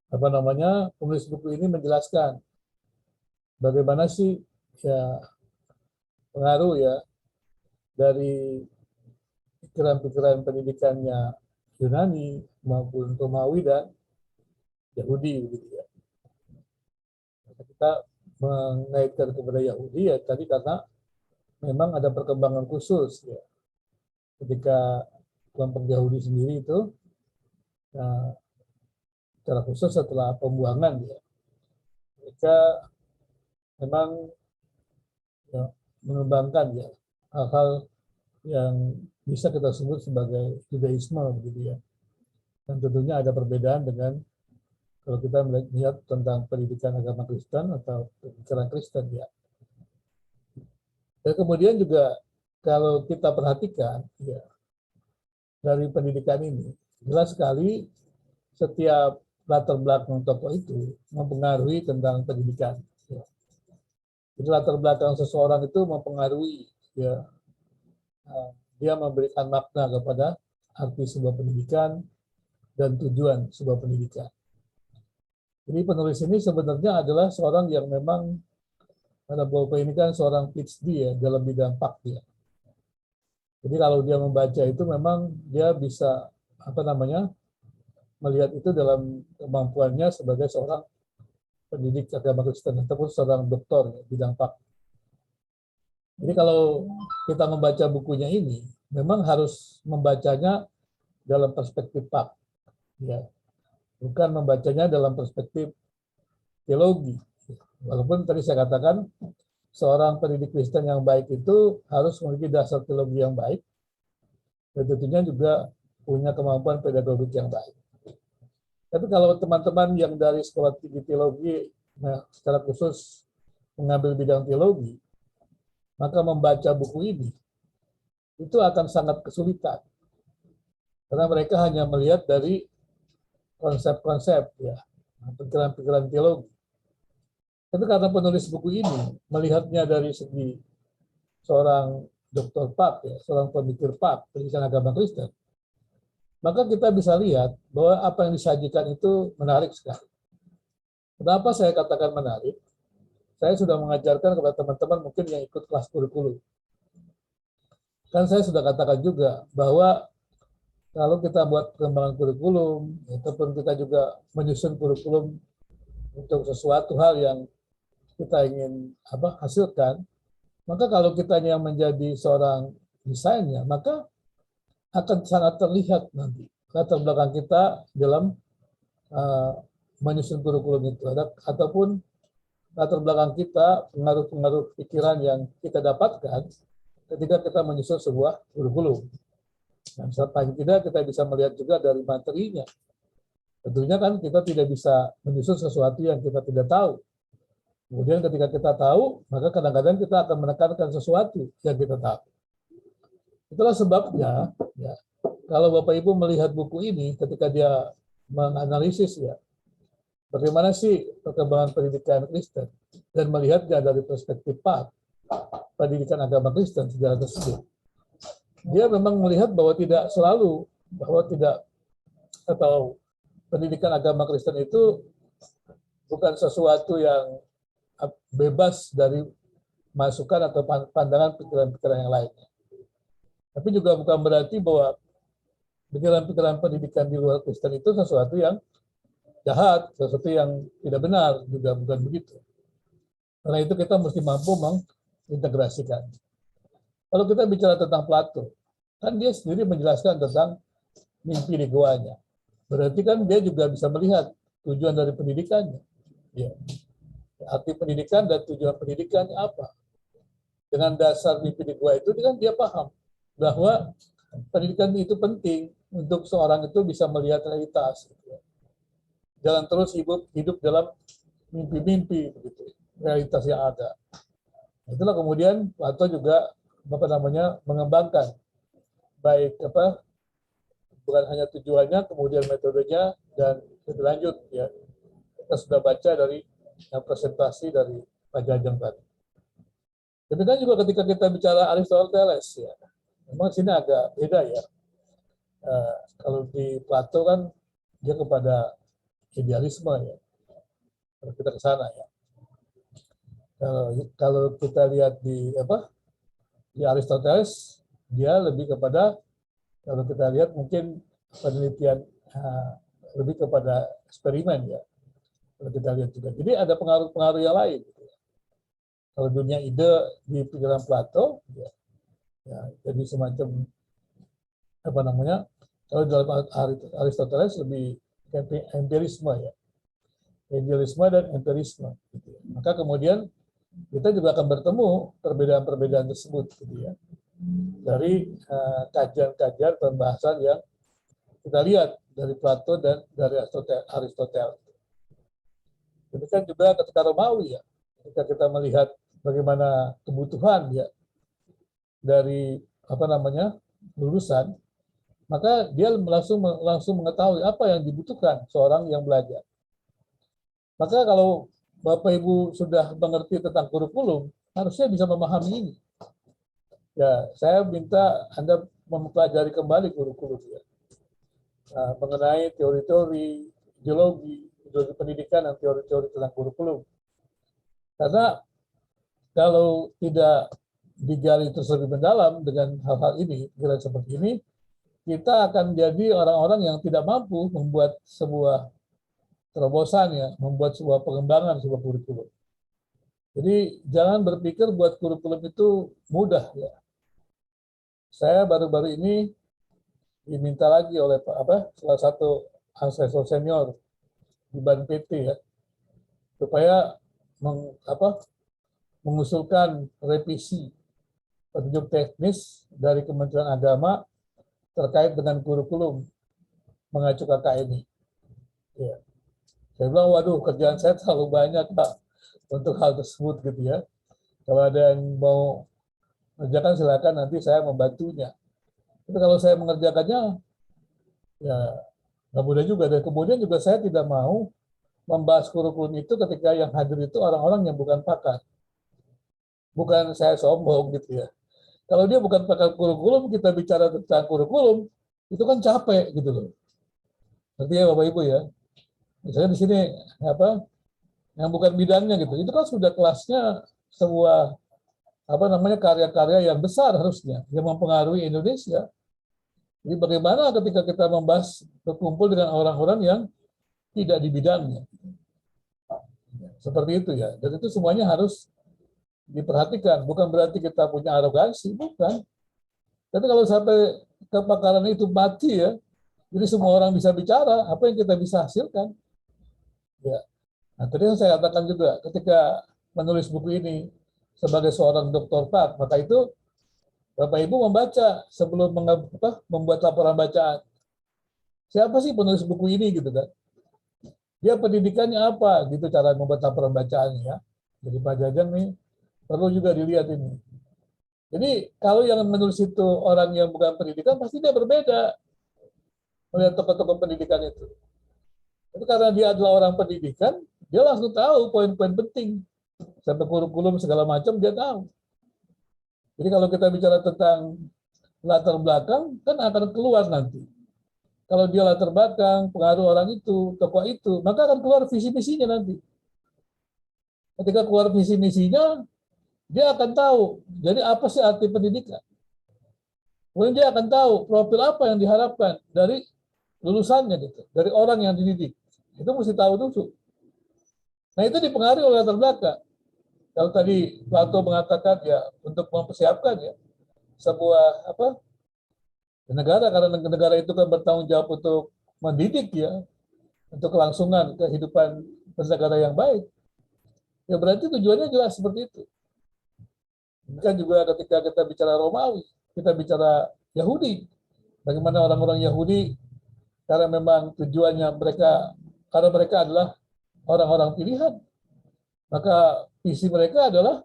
penulis buku ini menjelaskan bagaimana sih ya pengaruh ya dari pikiran-pikiran pendidikannya Yunani maupun Romawi dan Yahudi begitu ya. Kita mengaitkan kepada Yahudi ya tadi karena memang ada perkembangan khusus ya. Ketika kelompok Yahudi sendiri itu ya, secara khusus setelah pembuangan ya, mereka memang ya, mengembangkan ya hal-hal yang bisa kita sebut sebagai Judaisme begitu ya. Dan tentunya ada perbedaan dengan kalau kita melihat tentang pendidikan agama Kristen atau pikiran Kristen ya. Dan kemudian juga kalau kita perhatikan ya dari pendidikan ini jelas sekali setiap latar belakang tokoh itu mempengaruhi tentang pendidikan. Ya. Jadi latar belakang seseorang itu mempengaruhi ya dia memberikan makna kepada arti sebuah pendidikan dan tujuan sebuah pendidikan. Jadi penulis ini sebenarnya adalah seorang yang memang karena Bapak ini kan seorang PhD ya dalam bidang PAK ya. Jadi kalau dia membaca itu memang dia bisa melihat itu dalam kemampuannya sebagai seorang pendidik agama Kristen ataupun seorang doktor ya, bidang PAK. Jadi kalau kita membaca bukunya ini, memang harus membacanya dalam perspektif pak, ya, bukan membacanya dalam perspektif teologi. Walaupun tadi saya katakan seorang pendidik Kristen yang baik itu harus memiliki dasar teologi yang baik, dan tentunya juga punya kemampuan pedagogik yang baik. Tapi kalau teman-teman yang dari sekolah tinggi teologi, nah, secara khusus mengambil bidang teologi, maka membaca buku ini itu akan sangat kesulitan. Karena mereka hanya melihat dari konsep-konsep, ya, pikiran-pikiran teologi. Tapi karena penulis buku ini melihatnya dari segi seorang doktor PAP, ya, seorang pemikir PAP, pendidikan agama Kristen, maka kita bisa lihat bahwa apa yang disajikan itu menarik sekali. Kenapa saya katakan menarik? Saya sudah mengajarkan kepada teman-teman mungkin yang ikut kelas kurikulum. Kan saya sudah katakan juga bahwa kalau kita buat pengembangan kurikulum, ataupun kita juga menyusun kurikulum untuk sesuatu hal yang kita ingin hasilkan, maka kalau kita yang menjadi seorang desainnya, maka akan sangat terlihat nanti latar belakang kita dalam menyusun kurikulum itu, ataupun latar belakang kita, pengaruh-pengaruh pikiran yang kita dapatkan ketika kita menyusun sebuah kurikulum. Dan paling tidak kita bisa melihat juga dari materinya. Tentunya kan kita tidak bisa menyusun sesuatu yang kita tidak tahu. Kemudian ketika kita tahu, maka kadang-kadang kita akan menekankan sesuatu yang kita tahu. Itulah sebabnya, ya, kalau Bapak Ibu melihat buku ini, ketika dia menganalisis, ya, bagaimana sih perkembangan pendidikan Kristen, dan melihatnya dari perspektif pendidikan agama Kristen secara tersebut, dia memang melihat bahwa tidak selalu, atau pendidikan agama Kristen itu bukan sesuatu yang bebas dari masukan atau pandangan pikiran-pikiran yang lainnya. Tapi juga bukan berarti bahwa pikiran-pikiran pendidikan di luar Kristen itu sesuatu yang jahat, sesuatu yang tidak benar, juga bukan begitu. Karena itu kita mesti mampu mengintegrasikan. Kalau kita bicara tentang Plato, kan dia sendiri menjelaskan tentang mimpi di goanya. Berarti kan dia juga bisa melihat tujuan dari pendidikannya. Ya. Arti pendidikan dan tujuan pendidikannya apa. Dengan dasar mimpi di gua itu kan dia paham bahwa pendidikan itu penting untuk seorang itu bisa melihat realitas. Jangan terus hidup dalam mimpi-mimpi begitu, realitas yang ada. Itulah kemudian Plato juga mengembangkan baik bukan hanya tujuannya, kemudian metodenya, dan lebih lanjut, ya, kita sudah baca dari yang presentasi dari Pak Jajang tadi. Demikian juga ketika kita bicara Aristoteles, ya, memang sini agak beda, ya. Kalau di Plato kan dia kepada idealisme, ya. Kalau kita ke sana, ya. Kalau kita lihat di Aristoteles, dia lebih kepada, kalau kita lihat mungkin penelitian lebih kepada eksperimen, ya. Kalau kita lihat juga. Jadi ada pengaruh-pengaruh yang lain. Kalau dunia ide di pikiran Plato, ya, jadi semacam kalau dalam Aristoteles lebih empirisme, ya, idealisme dan empirisme. Gitu. Maka kemudian kita juga akan bertemu perbedaan-perbedaan tersebut, gitu, ya, dari kajian-kajian pembahasan yang kita lihat dari Plato dan dari Aristoteles. Demikian juga ketika Romawi, ya, ketika kita melihat bagaimana kebutuhan, ya, dari lulusan, maka dia langsung mengetahui apa yang dibutuhkan seorang yang belajar. Maka kalau Bapak Ibu sudah mengerti tentang kurikulum, harusnya bisa memahami ini. Ya, saya minta Anda mempelajari kembali kurikulum, ya, mengenai teori-teori ideologi pendidikan dan teori-teori tentang kurikulum. Karena kalau tidak digali terus lebih mendalam dengan hal-hal ini, pikiran seperti ini, kita akan jadi orang-orang yang tidak mampu membuat sebuah terobosan, ya, membuat sebuah pengembangan sebuah kurikulum. Jadi jangan berpikir buat kurikulum itu mudah ya. Saya baru-baru ini diminta lagi oleh salah satu asesor senior di Ban PT ya, supaya mengusulkan revisi petunjuk teknis dari Kementerian Agama terkait dengan kurikulum mengacu KKN ini. Ya. Saya bilang, waduh, kerjaan saya terlalu banyak Pak untuk hal tersebut gitu ya. Kalau ada yang mau mengerjakan silakan, nanti saya membantunya. Tapi kalau saya mengerjakannya, ya nggak mudah juga. Dan kemudian juga saya tidak mau membahas kurikulum itu ketika yang hadir itu orang-orang yang bukan pakar. Bukan saya sombong gitu ya. Kalau dia bukan pakar kurikulum, kita bicara tentang kurikulum, itu kan capek gitu loh. Nanti ya Bapak Ibu ya. Misalnya di sini yang bukan bidangnya gitu. Itu kan sudah kelasnya sebuah karya-karya yang besar harusnya yang mempengaruhi Indonesia. Jadi bagaimana ketika kita membahas berkumpul dengan orang-orang yang tidak di bidangnya. Seperti itu ya. Dan itu semuanya harus diperhatikan. Bukan berarti kita punya arogansi, bukan. Tapi kalau sampai kepakaran itu mati ya, jadi semua orang bisa bicara, apa yang kita bisa hasilkan. Ya. Nah, tadi yang saya katakan juga, ketika menulis buku ini sebagai seorang doktor, maka itu Bapak Ibu membaca sebelum membuat laporan bacaan. Siapa sih penulis buku ini gitu kan? Dia pendidikannya apa gitu cara membuat laporan bacaannya. Jadi Pak Jajang nih perlu juga dilihat ini. Jadi kalau yang menulis itu orang yang bukan pendidikan pasti dia berbeda melihat tokoh-tokoh pendidikan itu. Tapi karena dia adalah orang pendidikan, dia langsung tahu poin-poin penting. Sampai kurikulum segala macam dia tahu. Jadi kalau kita bicara tentang latar belakang, kan akan keluar nanti. Kalau dia latar belakang, pengaruh orang itu, tokoh itu, maka akan keluar visi misinya nanti. Ketika keluar visi misinya, dia akan tahu. Jadi apa sih arti pendidikan? Kemudian dia akan tahu profil apa yang diharapkan dari lulusannya gitu, dari orang yang dididik. Itu mesti tahu dulu. Nah itu dipengaruhi oleh latar belakang. Kalau tadi Plato mengatakan ya untuk mempersiapkan ya sebuah negara, karena negara itu kan bertanggung jawab untuk mendidik ya, untuk kelangsungan kehidupan bernegara yang baik. Ya berarti tujuannya jelas seperti itu. Ini kan juga ketika kita bicara Romawi, kita bicara Yahudi. Bagaimana orang-orang Yahudi karena memang tujuannya karena mereka adalah orang-orang pilihan, maka visi mereka adalah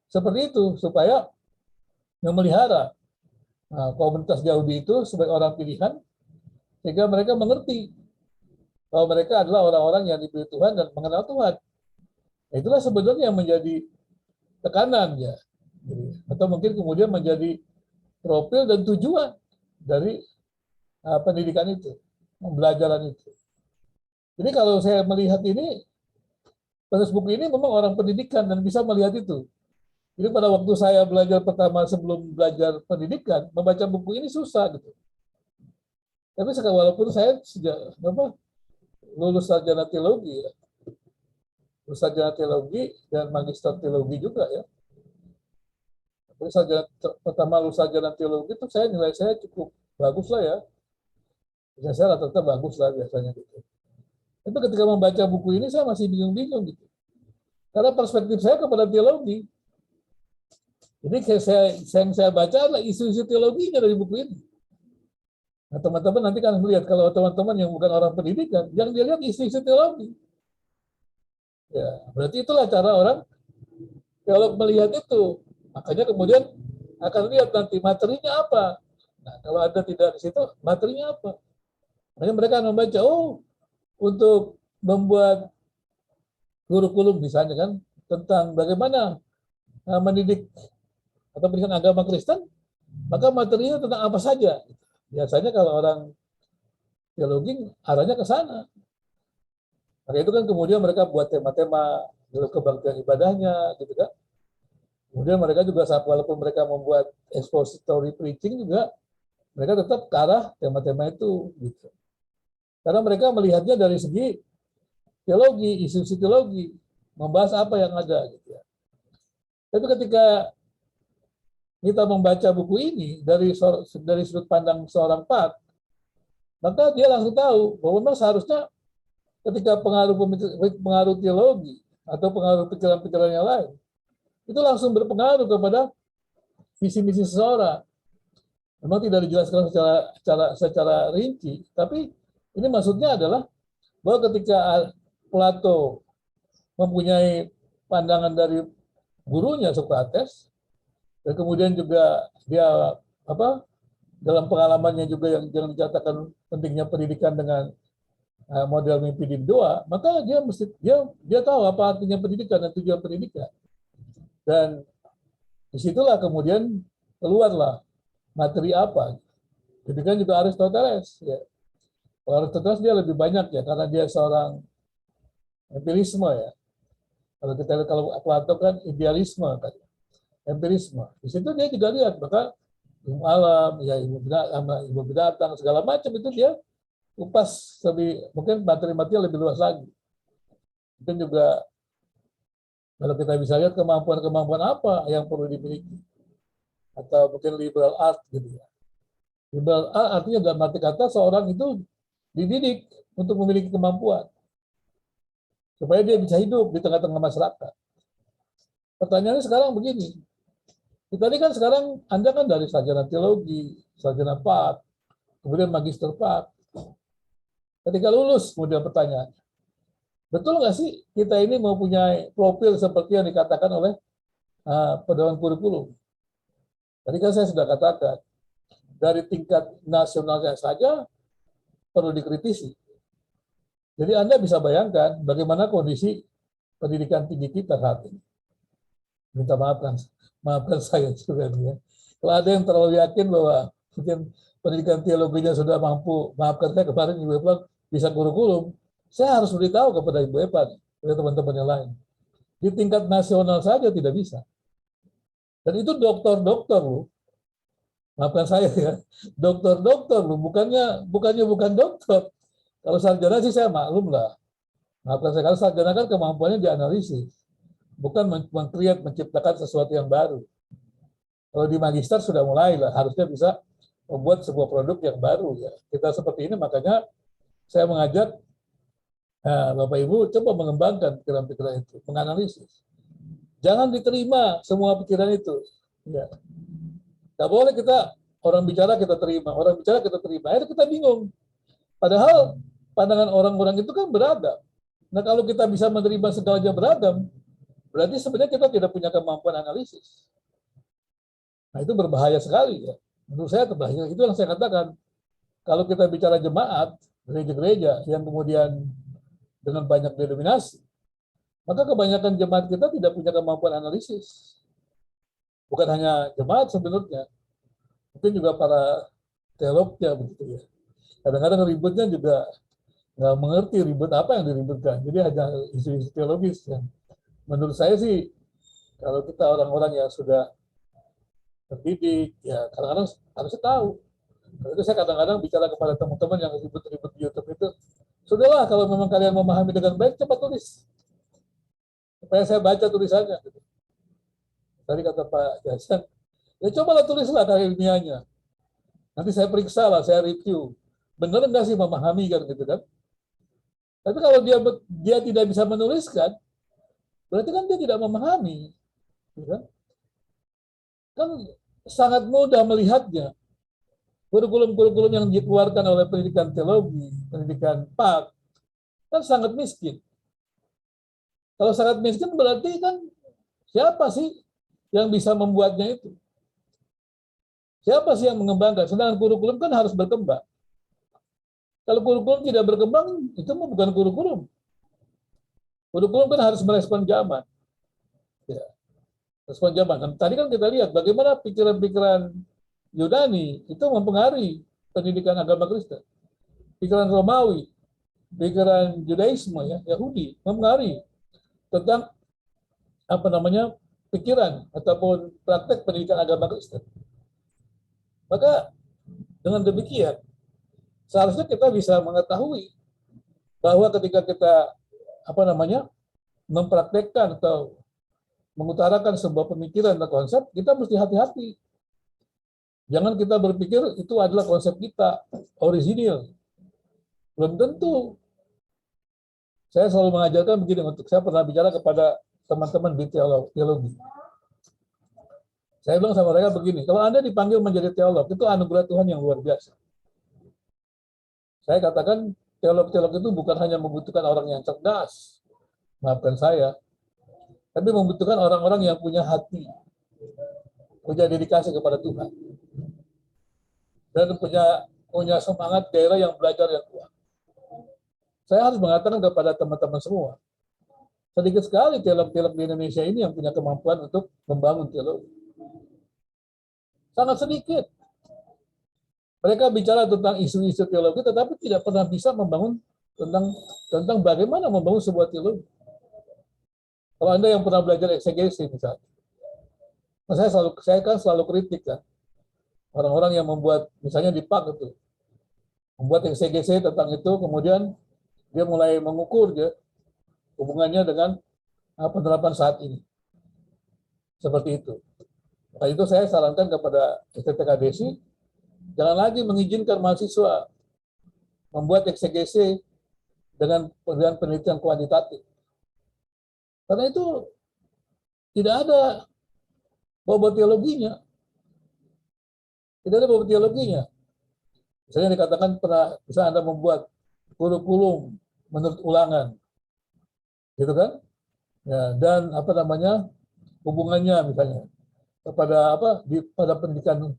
seperti itu, supaya memelihara komunitas Yahudi itu sebagai orang pilihan, sehingga mereka mengerti bahwa mereka adalah orang-orang yang dipilih Tuhan dan mengenal Tuhan. Itulah sebenarnya yang menjadi tekanan ya, atau mungkin kemudian menjadi profil dan tujuan dari pendidikan itu, pembelajaran itu. Jadi kalau saya melihat ini, penulis buku ini memang orang pendidikan dan bisa melihat itu. Jadi pada waktu saya belajar pertama sebelum belajar pendidikan, membaca buku ini susah gitu. Tapi walaupun saya sejak lulus sarjana teologi ya, lulus sarjana teologi dan magister teologi juga ya. Tapi pertama lulus sarjana teologi itu nilai saya cukup bagus lah ya. Nilai saya rata-rata bagus lah biasanya gitu. Tapi ketika membaca buku ini saya masih bingung-bingung gitu. Karena perspektif saya kepada teologi. Jadi yang saya baca adalah isu-isu teologinya dari buku ini. Nah, teman-teman nanti kan melihat kalau teman-teman yang bukan orang pendidikan, yang dia lihat isu-isu teologi. Ya, berarti itulah cara orang teolog melihat itu. Makanya kemudian akan lihat nanti materinya apa. Nah, kalau ada tidak di situ, materinya apa? Makanya mereka akan membaca, untuk membuat kurikulum misalnya kan, tentang bagaimana mendidik atau pendidikan agama Kristen, maka materinya tentang apa saja. Biasanya kalau orang teologi arahnya ke sana. Maka itu kan kemudian mereka buat tema-tema dalam kebaktian ibadahnya, gitu kan. Kemudian mereka juga walaupun mereka membuat expository preaching juga, mereka tetap ke arah tema-tema itu, gitu. Karena mereka melihatnya dari segi teologi, isu-isu teologi, membahas apa yang ada, gitu ya. Tapi ketika kita membaca buku ini dari sudut pandang seorang Pak, maka dia langsung tahu bahwa memang seharusnya ketika pengaruh teologi atau pengaruh pikiran-pikiran yang lain, itu langsung berpengaruh kepada visi misi seseorang. Memang tidak dijelaskan secara rinci, tapi ini maksudnya adalah bahwa ketika Plato mempunyai pandangan dari gurunya Socrates, dan kemudian juga dia dalam pengalamannya juga yang dikatakan pentingnya pendidikan dengan model mimpi di doa, maka dia tahu apa artinya pendidikan dan tujuan pendidikan. Dan disitulah kemudian keluarlah materi apa. Demikian juga Aristoteles. Ya. Kalau Aristoteles dia lebih banyak ya karena dia seorang empirisme ya. Kalau kita lihat kalau Plato kan idealisme kan, empirisme. Di situ dia juga lihat maka ilmu alam, ya ilmu binatang segala macam itu dia kupas lebih mungkin materi-materinya lebih luas lagi. Mungkin juga kalau kita bisa lihat kemampuan-kemampuan apa yang perlu dimiliki atau mungkin liberal art gitu ya. Liberal art artinya dalam arti kata seorang itu dididik untuk memiliki kemampuan supaya dia bisa hidup di tengah-tengah masyarakat. Pertanyaannya sekarang begini, kita ini kan sekarang Anda kan dari sarjana teologi, sarjana Pak, kemudian magister Pak. Ketika lulus, kemudian pertanyaan, betul nggak sih kita ini mempunyai profil seperti yang dikatakan oleh pedoman kurikulum? Tadi kan saya sudah katakan, dari tingkat nasionalnya saja perlu dikritisi. Jadi Anda bisa bayangkan bagaimana kondisi pendidikan tinggi kita saat ini. Minta maafkan saya sebenarnya. Kalau ada yang terlalu yakin bahwa mungkin pendidikan teologinya sudah mampu, maafkan saya kemarin Ibu Epa bisa kurikulum, saya harus beritahu kepada Ibu Epa, kepada teman-teman yang lain. Di tingkat nasional saja tidak bisa. Dan itu dokter-dokter loh. Maafkan saya ya, dokter-dokter loh, bukan dokter. Kalau sarjana sih saya maklum lah. Maafkan saya, kalau sarjana kan kemampuannya dianalisis. Bukan menciptakan sesuatu yang baru. Kalau di magister sudah mulai lah, harusnya bisa membuat sebuah produk yang baru ya. Kita seperti ini makanya saya mengajak Bapak Ibu coba mengembangkan pikiran-pikiran itu, menganalisis. Jangan diterima semua pikiran itu. Ya. Tidak boleh kita orang bicara kita terima, orang bicara kita terima. Akhirnya kita bingung. Padahal pandangan orang-orang itu kan beragam. Nah kalau kita bisa menerima segalanya beragam, berarti sebenarnya kita tidak punya kemampuan analisis. Nah itu berbahaya sekali ya. Menurut saya berbahaya. Itu yang saya katakan. Kalau kita bicara jemaat, gereja-gereja yang kemudian dengan banyak denominasi, maka kebanyakan jemaat kita tidak punya kemampuan analisis. Bukan hanya jemaat sebenarnya, mungkin juga para teolognya begitu ya. Kadang-kadang ributnya juga nggak mengerti ribut apa yang diributkan. Jadi hanya isu-isu teologis yang menurut saya sih kalau kita orang-orang yang sudah terdidik, ya kadang-kadang harusnya tahu. Kalau itu saya kadang-kadang bicara kepada teman-teman yang ribut-ribut di YouTube itu, sudahlah kalau memang kalian memahami dengan baik, cepat tulis. Supaya saya baca tulisannya. Tadi kata Pak Jason, ya cobalah tulislah karya ilmiahnya. Nanti saya periksa lah, saya review. Benar nggak sih memahami kan gitu kan? Tapi kalau dia tidak bisa menuliskan, berarti kan dia tidak memahami. Kan sangat mudah melihatnya. Kurikulum-kurikulum yang dikeluarkan oleh pendidikan teologi, pendidikan Pak, kan sangat miskin. Kalau sangat miskin berarti kan siapa sih yang bisa membuatnya itu? Siapa sih yang mengembangkan? Sedangkan kurikulum kan harus berkembang. Kalau kurikulum tidak berkembang, itu bukan kurikulum. Kurikulum kan harus merespon zaman. Ya. Respon zaman. Tadi kan kita lihat bagaimana pikiran-pikiran Yunani itu mempengaruhi pendidikan agama Kristen. Pikiran Romawi, pikiran Judaisme, ya, Yahudi, mempengaruhi tentang pikiran ataupun praktek pendidikan agama Kristen. Maka dengan demikian, seharusnya kita bisa mengetahui bahwa ketika kita mempraktekkan atau mengutarakan sebuah pemikiran atau konsep, kita mesti hati-hati. Jangan kita berpikir itu adalah konsep kita, orisinil. Belum tentu. Saya selalu mengajarkan begini, saya pernah bicara kepada teman-teman di teologi. Saya bilang sama mereka begini, kalau Anda dipanggil menjadi teolog, itu anugerah Tuhan yang luar biasa. Saya katakan, teolog-teolog itu bukan hanya membutuhkan orang yang cerdas, maafkan saya, tapi membutuhkan orang-orang yang punya hati, punya dedikasi kepada Tuhan, dan punya semangat gairah yang belajar yang kuat. Saya harus mengatakan kepada teman-teman semua, sedikit sekali teolog-teolog di Indonesia ini yang punya kemampuan untuk membangun teologi. Sangat sedikit. Mereka bicara tentang isu-isu teologi, tetapi tidak pernah bisa membangun tentang bagaimana membangun sebuah teologi. Kalau Anda yang pernah belajar eksegesi misalnya, saya kan selalu kritik kan, orang-orang yang membuat, misalnya di PAK itu, membuat eksegesi tentang itu, kemudian dia mulai mengukur ya, hubungannya dengan penerapan saat ini. Seperti itu. Nah, itu saya sarankan kepada STTK Desi, jangan lagi mengizinkan mahasiswa membuat eksegesi dengan penelitian kuantitatif. Karena itu tidak ada bobot teologinya. Tidak ada bobot teologinya. Misalnya dikatakan bisa Anda membuat kurikulum menurut ulangan. Gitu kan? Ya, dan hubungannya misalnya pada pendidikan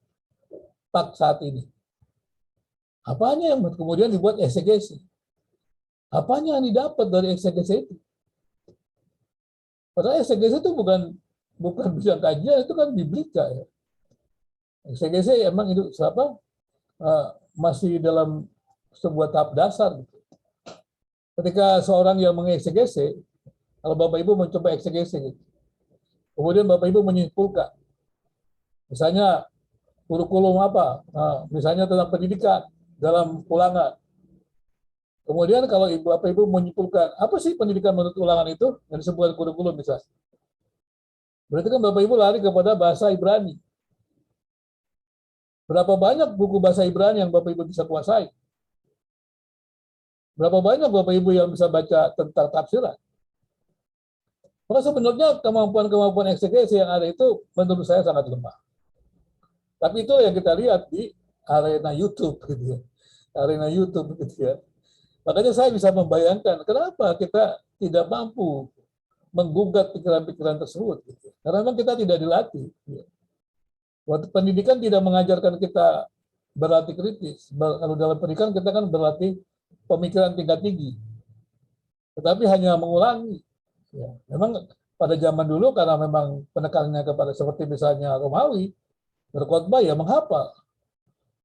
PAK saat ini. Apanya yang kemudian dibuat eksegesi? Apanya yang didapat dari eksegesi itu? Padahal eksegesi itu bukan bidang kajian, itu kan biblika ya. Eksegesi emang itu masih dalam sebuah tahap dasar. Gitu. Ketika seorang yang mengeksegesi, kalau Bapak Ibu mencoba eksegesi, gitu. Kemudian Bapak Ibu menyimpulkan, misalnya kurikulum misalnya tentang pendidikan dalam ulangan. Kemudian kalau Bapak Ibu menyimpulkan, apa sih pendidikan menurut ulangan itu? Yang disebut kurikulum misalnya. Berarti kan Bapak Ibu lari kepada bahasa Ibrani. Berapa banyak buku bahasa Ibrani yang Bapak Ibu bisa kuasai? Berapa banyak Bapak Ibu yang bisa baca tentang tafsiran? Maka sebenarnya kemampuan-kemampuan eksegesi yang ada itu menurut saya sangat lemah. Tapi itu yang kita lihat di arena YouTube gitu ya. Arena YouTube gitu ya. Makanya saya bisa membayangkan kenapa kita tidak mampu menggugat pikiran-pikiran tersebut. Gitu. Karena memang kita tidak dilatih. Gitu. Waktu pendidikan tidak mengajarkan kita berlatih kritis. Kalau dalam pendidikan kita kan berlatih pemikiran tingkat tinggi. Tetapi hanya mengulangi. Ya. Memang pada zaman dulu karena memang penekanannya kepada seperti misalnya Romawi, berkhotbah ya menghafal.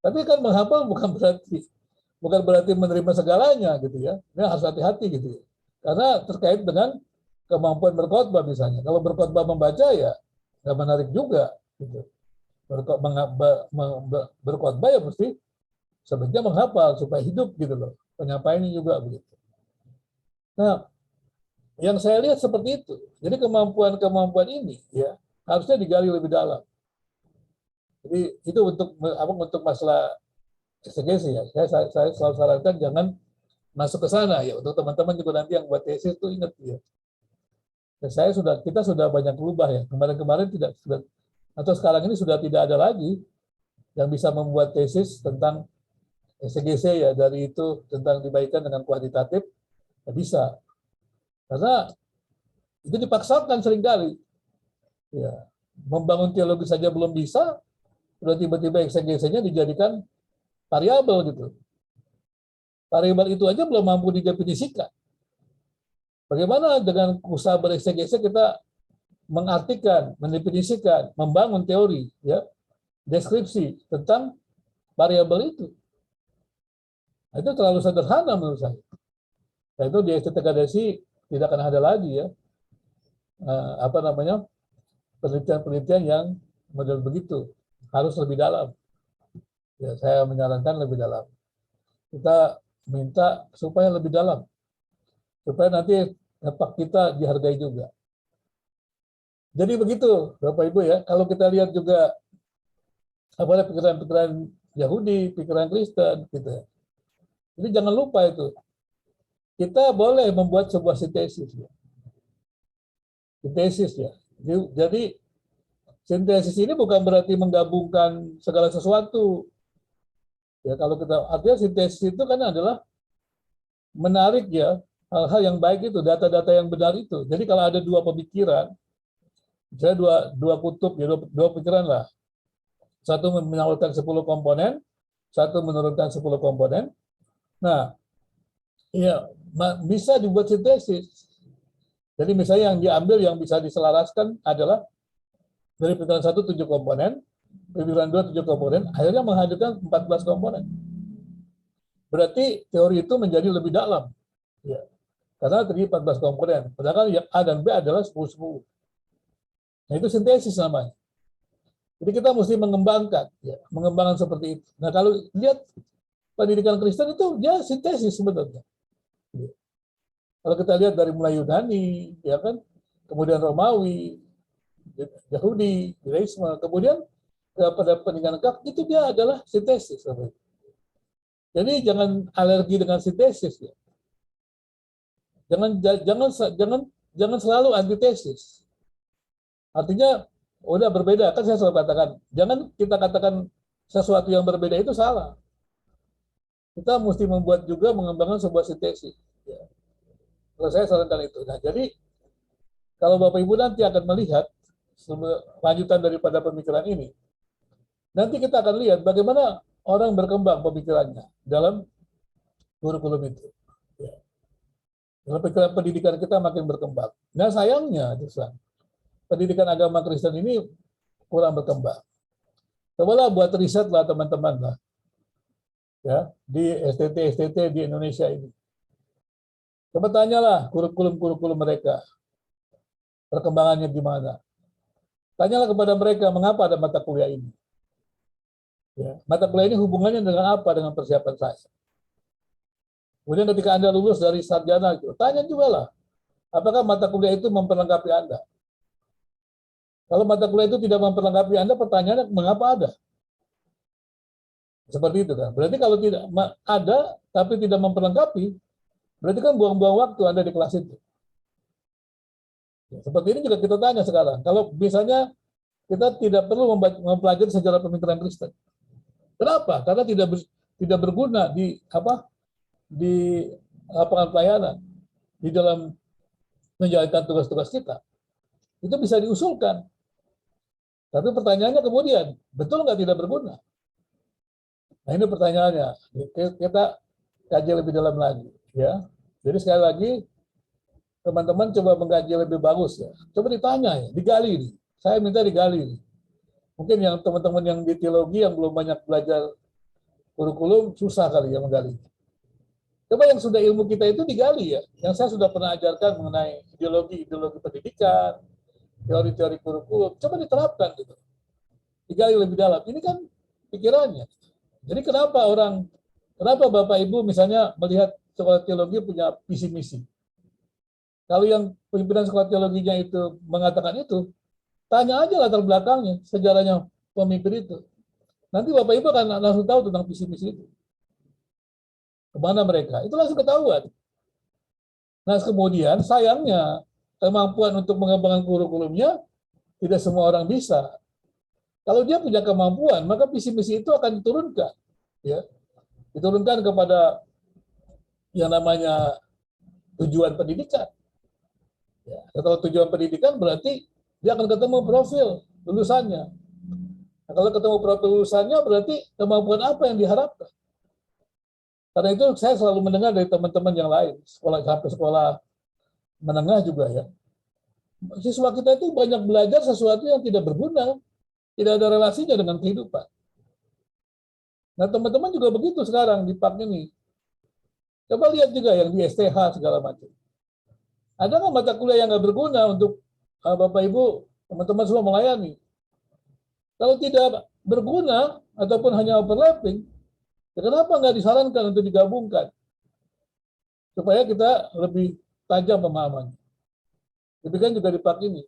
Tapi kan menghafal bukan berarti menerima segalanya gitu ya. Ini harus hati-hati gitu ya. Karena terkait dengan kemampuan berkhotbah misalnya. Kalau berkhotbah membaca ya nggak menarik juga gitu. Berkhotbah ya mesti sebenarnya menghafal supaya hidup gitu loh. Penyampaiannya juga begitu. Nah, yang saya lihat seperti itu. Jadi kemampuan-kemampuan ini ya harusnya digali lebih dalam. Jadi itu untuk masalah eksegesi ya. Saya selalu sarankan jangan masuk ke sana ya. Untuk teman-teman juga nanti yang buat tesis itu ingat ya. Dan kita sudah banyak berubah ya. Kemarin-kemarin atau sekarang ini sudah tidak ada lagi yang bisa membuat tesis tentang eksegesi ya, dari itu tentang dibaikan dengan kuantitatif, tidak bisa. Karena itu dipaksakan seringkali. Ya, membangun teologi saja belum bisa, sudah tiba-tiba eksegesinya dijadikan variabel gitu. Variabel itu aja belum mampu didefinisikan. Bagaimana dengan usaha bereksegesi kita mengartikan, mendefinisikan, membangun teori, ya, deskripsi tentang variabel itu. Itu terlalu sederhana menurut saya. Nah, itu di STTK Desi tidak akan ada lagi ya penelitian-penelitian yang model begitu, harus lebih dalam. Ya, saya menyarankan lebih dalam. Kita minta supaya lebih dalam, supaya nanti dampak kita dihargai juga. Jadi begitu, Bapak Ibu ya. Kalau kita lihat juga apa pikiran-pikiran Yahudi, pikiran Kristen, gitu ya. Jadi jangan lupa itu. Kita boleh membuat sebuah sintesis, ya. Sintesis ya. Jadi sintesis ini bukan berarti menggabungkan segala sesuatu. Ya, kalau kita artinya sintesis itu kan adalah menarik ya hal-hal yang baik itu, data-data yang benar itu. Jadi kalau ada dua pemikiran, misalnya dua kutub, ya, dua pikiran lah. Satu menawarkan 10 komponen, satu menurunkan 10 komponen. Nah, ya bisa dibuat sintesis. Jadi misalnya yang diambil yang bisa diselaraskan adalah dari pikiran 1 7 komponen, pikiran 2 7 komponen, akhirnya menghadirkan 14 komponen. Berarti teori itu menjadi lebih dalam. Ya. Karena terdiri 14 komponen. Padahal yang A dan B adalah 10-10. Nah, itu sintesis namanya. Jadi kita mesti mengembangkan, ya, mengembangkan seperti itu. Nah, kalau lihat pendidikan Kristen itu dia sintesis sebetulnya. Ya. Kalau kita lihat dari mulai Yunani, ya kan, kemudian Romawi, Yahudi, Judaisme, kemudian pada pendidikan Katolik itu dia adalah sintesis. Jadi jangan alergi dengan sintesis, ya. Jangan selalu antitesis. Artinya udah berbeda, kan saya selalu katakan, jangan kita katakan sesuatu yang berbeda itu salah. Kita mesti membuat juga mengembangkan sebuah sintesis. Ya. Kalau saya sarankan itu. Nah, jadi kalau Bapak Ibu nanti akan melihat lanjutan daripada pemikiran ini, nanti kita akan lihat bagaimana orang berkembang pemikirannya dalam kurikulum itu. Ya. Dalam pikiran pendidikan kita makin berkembang. Nah, sayangnya, pendidikan agama Kristen ini kurang berkembang. Cobalah buat riset lah teman-teman lah, ya, di STT di Indonesia ini. Coba tanyalah kurikulum mereka, perkembangannya gimana. Tanyalah kepada mereka mengapa ada mata kuliah ini. Ya, mata kuliah ini hubungannya dengan apa dengan persiapan saya. Kemudian ketika Anda lulus dari sarjana, tanya juga lah, apakah mata kuliah itu memperlengkapi Anda? Kalau mata kuliah itu tidak memperlengkapi Anda, pertanyaannya mengapa ada? Seperti itu kan. Berarti kalau tidak ada tapi tidak memperlengkapi, berarti kan buang-buang waktu Anda di kelas itu. Ya, seperti ini juga kita tanya sekarang. Kalau misalnya kita tidak perlu mempelajari sejarah pemikiran Kristen. Kenapa? Karena tidak berguna di lapangan pelayanan, di dalam menjalankan tugas-tugas kita. Itu bisa diusulkan. Tapi pertanyaannya kemudian, betul nggak tidak berguna? Nah, ini pertanyaannya. Kita kaji lebih dalam lagi, ya. Jadi sekali lagi, teman-teman coba mengkaji lebih bagus, ya. Coba ditanya, ya, digali nih. Saya minta digali nih. Mungkin yang teman-teman yang di teologi yang belum banyak belajar kurikulum susah kali ya menggali. Coba yang sudah ilmu kita itu digali, ya. Yang saya sudah pernah ajarkan mengenai ideologi pendidikan, teori-teori kurikulum, coba diterapkan gitu. Digali lebih dalam. Ini kan pikirannya. Jadi kenapa Bapak Ibu misalnya melihat sekolah teologi punya visi misi? Kalau yang pimpinan sekolah teologinya itu mengatakan itu, tanya aja latar belakangnya, sejarahnya pemimpin itu. Nanti Bapak Ibu akan langsung tahu tentang visi misi itu. Kemana mereka? Itu langsung ketahuan. Nah, kemudian sayangnya kemampuan untuk mengembangkan kurikulumnya tidak semua orang bisa. Kalau dia punya kemampuan, maka visi misi itu akan diturunkan, ya, diturunkan kepada yang namanya tujuan pendidikan. Ya, kalau tujuan pendidikan berarti dia akan ketemu profil lulusannya. Nah, kalau ketemu profil lulusannya berarti kemampuan apa yang diharapkan. Karena itu saya selalu mendengar dari teman-teman yang lain, sampai sekolah menengah juga ya. Siswa kita itu banyak belajar sesuatu yang tidak berguna, tidak ada relasinya dengan kehidupan. Nah, teman-teman juga begitu sekarang di PAK ini. Coba lihat juga yang di STH segala macam. Ada nggak mata kuliah yang nggak berguna untuk Bapak Ibu, teman-teman semua melayani? Kalau tidak berguna ataupun hanya overlapping, ya kenapa nggak disarankan untuk digabungkan? Supaya kita lebih tajam pemahamannya. Demikian juga di PAK ini.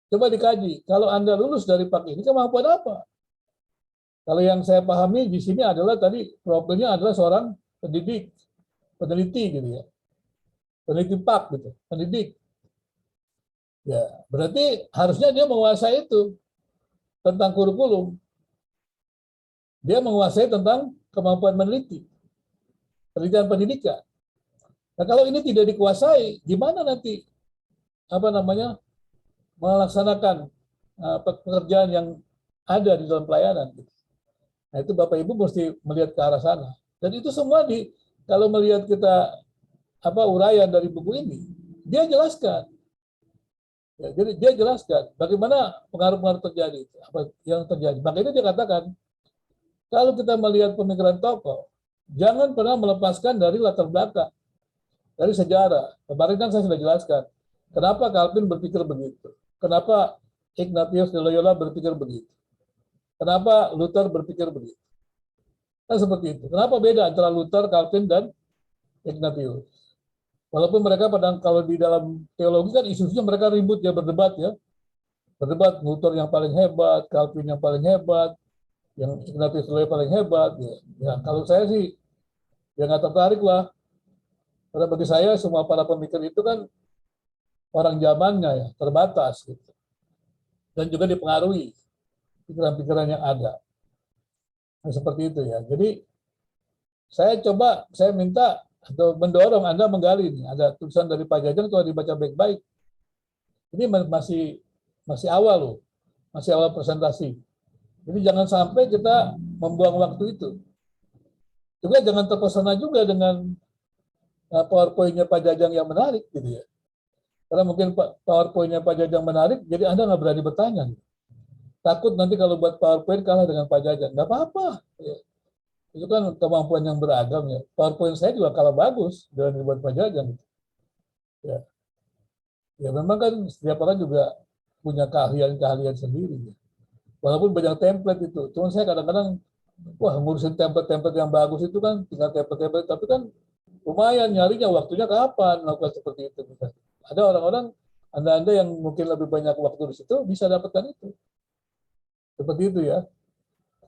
Coba dikaji, kalau Anda lulus dari PAK ini kemampuan apa? Kalau yang saya pahami di sini adalah tadi profilnya adalah seorang pendidik, peneliti gitu ya. Peneliti PAK gitu, pendidik. Ya, berarti harusnya dia menguasai itu tentang kurikulum. Dia menguasai tentang kemampuan meneliti, penelitian pendidikan. Nah, kalau ini tidak dikuasai, gimana nanti melaksanakan pekerjaan yang ada di dalam pelayanan? Nah, itu Bapak Ibu mesti melihat ke arah sana. Dan itu semua kalau melihat kita uraian dari buku ini, dia jelaskan. Ya, jadi dia jelaskan bagaimana pengaruh-pengaruh terjadi, apa yang terjadi. Makanya dia katakan, kalau kita melihat pemikiran tokoh, jangan pernah melepaskan dari latar belakang, dari sejarah. Kemarin kan saya sudah jelaskan, kenapa Calvin berpikir begitu, kenapa Ignatius de Loyola berpikir begitu, kenapa Luther berpikir begitu. Kan seperti itu. Kenapa beda antara Luther, Calvin, dan Ignatius? Walaupun mereka kalau di dalam teologi kan isunya mereka ribut ya, berdebat ya. Berdebat, Luther yang paling hebat, Calvin yang paling hebat, yang Ignatius Loyola paling hebat. Ya, kalau saya sih ya nggak tertarik lah. Karena bagi saya semua para pemikir itu kan orang zamannya ya, terbatas gitu. Dan juga dipengaruhi pikiran-pikiran yang ada. Nah, seperti itu ya. Jadi saya minta atau mendorong Anda menggali ini. Ada tulisan dari Pak Jajang, kalau dibaca baik-baik. Ini masih awal loh, masih awal presentasi. Jadi jangan sampai kita membuang waktu itu. Juga jangan terpesona juga dengan PowerPoint-nya Pak Jajang yang menarik gitu ya. Karena mungkin PowerPoint-nya Pak Jajang menarik, jadi Anda nggak berani bertanya. Takut nanti kalau buat PowerPoint kalah dengan Pak Jajang. Nggak apa-apa. Ya. Itu kan kemampuan yang beragam ya. PowerPoint saya juga kalah bagus dengan dibuat Pak Jajang. Ya. Ya memang kan setiap orang juga punya keahlian-keahlian sendiri. Ya. Walaupun banyak template itu. Cuma saya kadang-kadang, wah ngurusin template-template yang bagus itu kan tinggal template-template. Tapi kan lumayan nyarinya waktunya kapan melakukan seperti itu. Ada orang-orang, Anda yang mungkin lebih banyak waktu di situ bisa dapatkan itu. Seperti itu ya.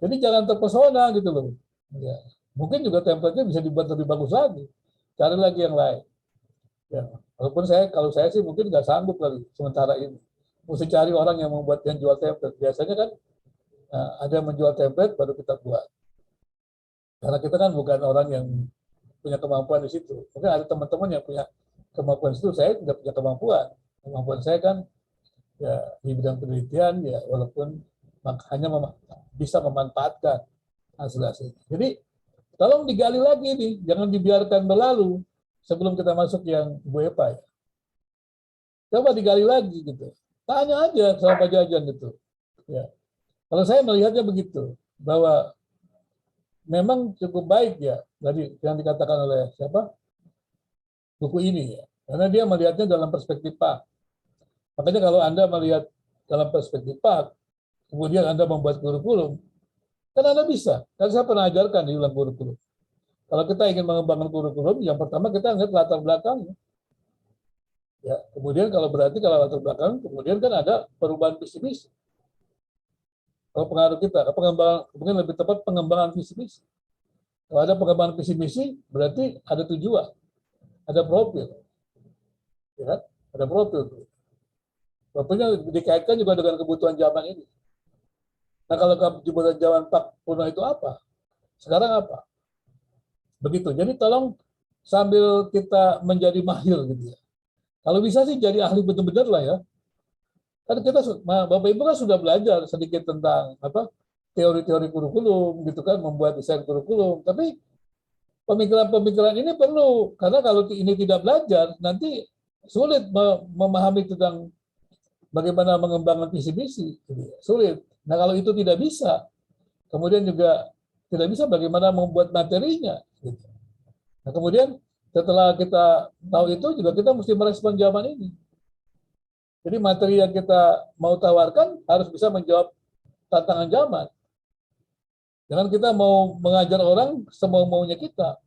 Jadi jangan terpesona gitu loh. Ya. Mungkin juga template-nya bisa dibuat lebih bagus lagi. Cari lagi yang lain. Ya. Walaupun kalau saya sih mungkin nggak sanggup kali sementara ini. Mesti cari orang yang membuat yang jual template. Biasanya kan ada yang menjual template baru kita buat. Karena kita kan bukan orang yang punya kemampuan di situ. Mungkin ada teman-teman yang punya kemampuan di situ. Saya tidak punya kemampuan. Kemampuan saya kan ya di bidang penelitian ya, walaupun hanya bisa memanfaatkan hasil-hasil. Jadi tolong digali lagi nih, jangan dibiarkan berlalu sebelum kita masuk yang Bu Epa ya. Coba digali lagi gitu. Tanya aja sama Pak Jajan gitu. Ya. Kalau saya melihatnya begitu, bahwa memang cukup baik ya tadi yang dikatakan oleh siapa? Buku ini ya. Karena dia melihatnya dalam perspektif PAK. Makanya kalau Anda melihat dalam perspektif PAK, kemudian Anda membuat kurikulum, kan Anda bisa. Kan saya pernah ajarkan di dalam kurikulum. Kalau kita ingin mengembangkan kurikulum, yang pertama kita lihat latar belakangnya. Ya, kemudian kalau latar belakang, kemudian kan ada perubahan visi misi. Kalau pengaruh kita, pengembangan, mungkin lebih tepat pengembangan visi misi. Kalau ada pengembangan visi misi, berarti ada tujuan, ada profil. Ya, ada profil. Profilnya dikaitkan juga dengan kebutuhan zaman ini. Nah, kalau kebutuhan zaman PAK kuno itu apa? Sekarang apa? Begitu. Jadi tolong sambil kita menjadi mahir gitu ya. Kalau bisa sih jadi ahli benar-benar lah ya. Kan kita, Bapak Ibu kan sudah belajar sedikit tentang teori-teori kurikulum gitu kan, membuat desain kurikulum. Tapi pemikiran-pemikiran ini perlu, karena kalau ini tidak belajar, nanti sulit memahami tentang bagaimana mengembangkan visi misi. Sulit. Nah kalau itu tidak bisa, kemudian juga tidak bisa bagaimana membuat materinya. Gitu. Nah kemudian setelah kita tahu itu juga kita mesti merespon zaman ini. Jadi materi yang kita mau tawarkan harus bisa menjawab tantangan zaman. Jangan kita mau mengajar orang semau-maunya kita.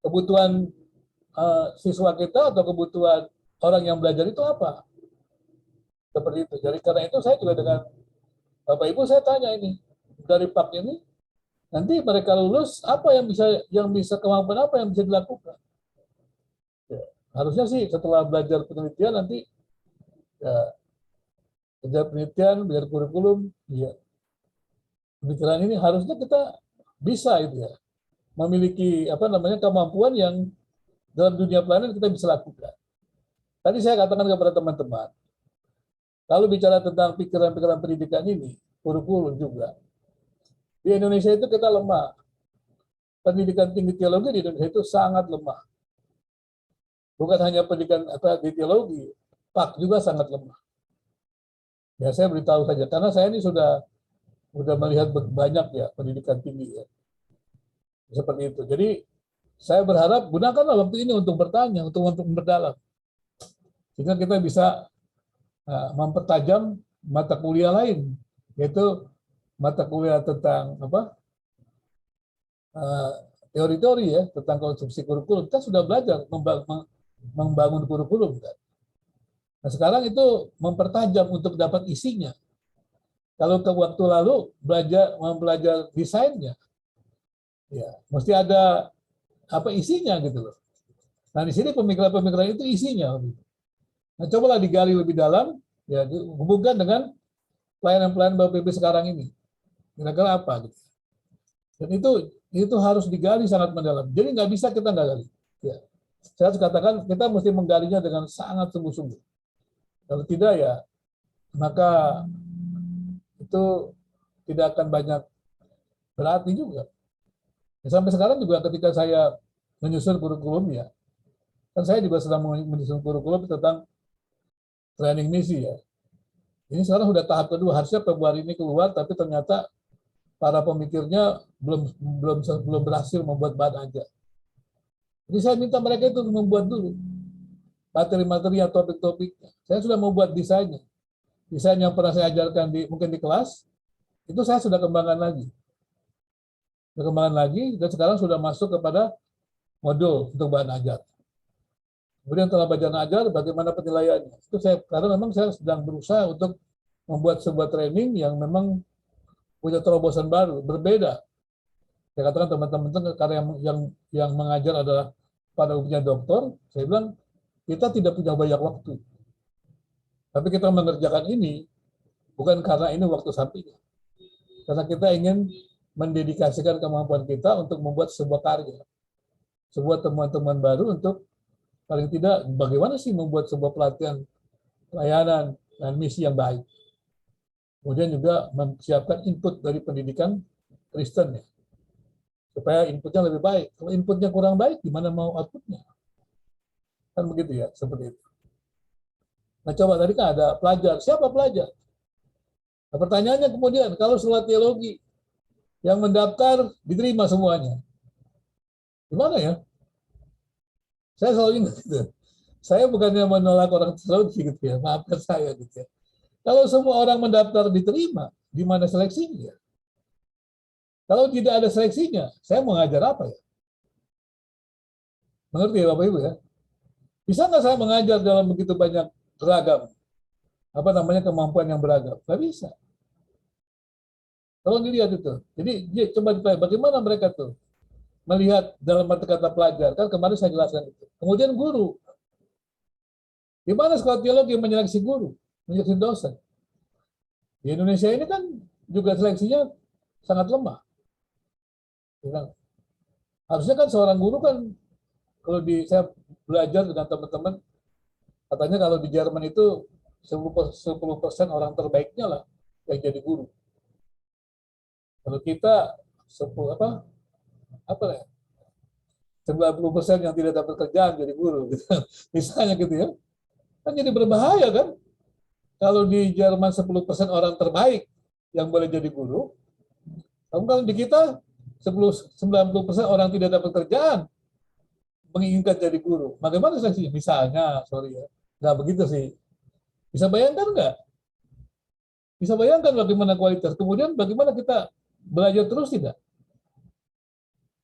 Kebutuhan siswa kita atau kebutuhan orang yang belajar itu apa? Seperti itu. Jadi karena itu saya juga dengan Bapak Ibu saya tanya ini dari Pak ini, nanti mereka lulus apa yang bisa kemampuan apa yang bisa dilakukan? Ya, harusnya sih setelah belajar penelitian nanti ya belajar penelitian, belajar kurikulum, ya pemikiran ini harusnya kita bisa itu ya memiliki kemampuan yang dalam dunia pelayanan kita bisa lakukan. Tadi saya katakan kepada teman-teman, kalau bicara tentang pikiran-pikiran pendidikan ini, kurikulum juga, di Indonesia itu kita lemah. Pendidikan tinggi teologi di Indonesia itu sangat lemah. Bukan hanya pendidikan di teologi, PAK juga sangat lemah. Ya saya beritahu saja, karena saya ini sudah melihat banyak ya pendidikan tinggi ya. Seperti itu. Jadi saya berharap gunakanlah waktu ini untuk bertanya, untuk berdalam. Sehingga kita bisa mempertajam mata kuliah lain, yaitu mata kuliah tentang teori-teori ya, tentang konstruksi kurikulum. Kita sudah belajar membangun kurikulum kan. Nah sekarang itu mempertajam untuk dapat isinya. Kalau ke waktu lalu mempelajari desainnya, ya mesti ada isinya gitu loh. Nah di sini pemikiran-pemikiran itu isinya. Nah cobalah digali lebih dalam, ya dihubungkan dengan pelayanan-pelayanan Bapak Ibu sekarang ini. Kira-kira apa gitu. Dan itu harus digali sangat mendalam. Jadi nggak bisa kita nggak gali. Ya. Saya harus katakan kita mesti menggalinya dengan sangat sungguh-sungguh. Kalau tidak ya maka itu tidak akan banyak berarti juga. Ya, sampai sekarang juga ketika saya menyusun kurikulum ya, kan saya juga sedang menyusun kurikulum tentang training misi ya. Ini sekarang sudah tahap kedua, harusnya Februari ini keluar, tapi ternyata para pemikirnya belum berhasil membuat bahan aja. Jadi saya minta mereka itu membuat dulu materi-materi atau topik-topik. Saya sudah membuat desainnya. Desain yang pernah saya ajarkan mungkin di kelas, itu saya sudah kembangkan lagi. Dan sekarang sudah masuk kepada modul untuk bahan ajar. Kemudian setelah bahan ajar, bagaimana penilaiannya? Itu karena memang saya sedang berusaha untuk membuat sebuah training yang memang punya terobosan baru, berbeda. Saya katakan teman-teman karena yang mengajar adalah pada umumnya dokter, saya bilang kita tidak punya banyak waktu. Tapi kita mengerjakan ini bukan karena ini waktu sampingnya. Karena kita ingin mendedikasikan kemampuan kita untuk membuat sebuah karya. Sebuah temuan-temuan baru untuk paling tidak bagaimana sih membuat sebuah pelatihan, pelayanan, dan misi yang baik. Kemudian juga mempersiapkan input dari pendidikan Kristen ya. Supaya inputnya lebih baik. Kalau inputnya kurang baik, gimana mau outputnya? Kan begitu ya, seperti itu. Nah coba tadi kan ada pelajar. Siapa pelajar? Nah, pertanyaannya kemudian, kalau setelah teologi, yang mendaftar diterima semuanya. Gimana ya? Saya selalu ingat gitu. Saya bukannya menolak orang teologi gitu ya, maafkan saya gitu ya. Kalau semua orang mendaftar diterima, di mana seleksinya? Kalau tidak ada seleksinya, saya mau ngajar apa ya? Mengerti ya Bapak Ibu ya? Bisa nggak saya mengajar dalam begitu banyak beragam? Kemampuan yang beragam? Nggak bisa. Kalau dilihat itu. Jadi coba ditanya, bagaimana mereka tuh melihat dalam arti kata pelajar? Kan kemarin saya jelaskan itu. Kemudian guru. Gimana sekolah teologi menyeleksi guru? Menyeleksi dosen? Di Indonesia ini kan juga seleksinya sangat lemah. Harusnya kan seorang guru kan, kalau saya belajar dengan teman-teman, katanya kalau di Jerman itu 10% orang terbaiknya lah yang jadi guru. Kalau kita 90% yang tidak dapat kerjaan jadi guru, gitu. Misalnya gitu ya, kan jadi berbahaya kan? Kalau di Jerman 10% orang terbaik yang boleh jadi guru, kalau di kita 90% orang tidak dapat kerjaan menginginkan jadi guru. Bagaimana sih? Misalnya, sorry ya, nggak begitu sih. Bisa bayangkan nggak? Bisa bayangkan bagaimana kualitas. Kemudian bagaimana kita belajar terus tidak?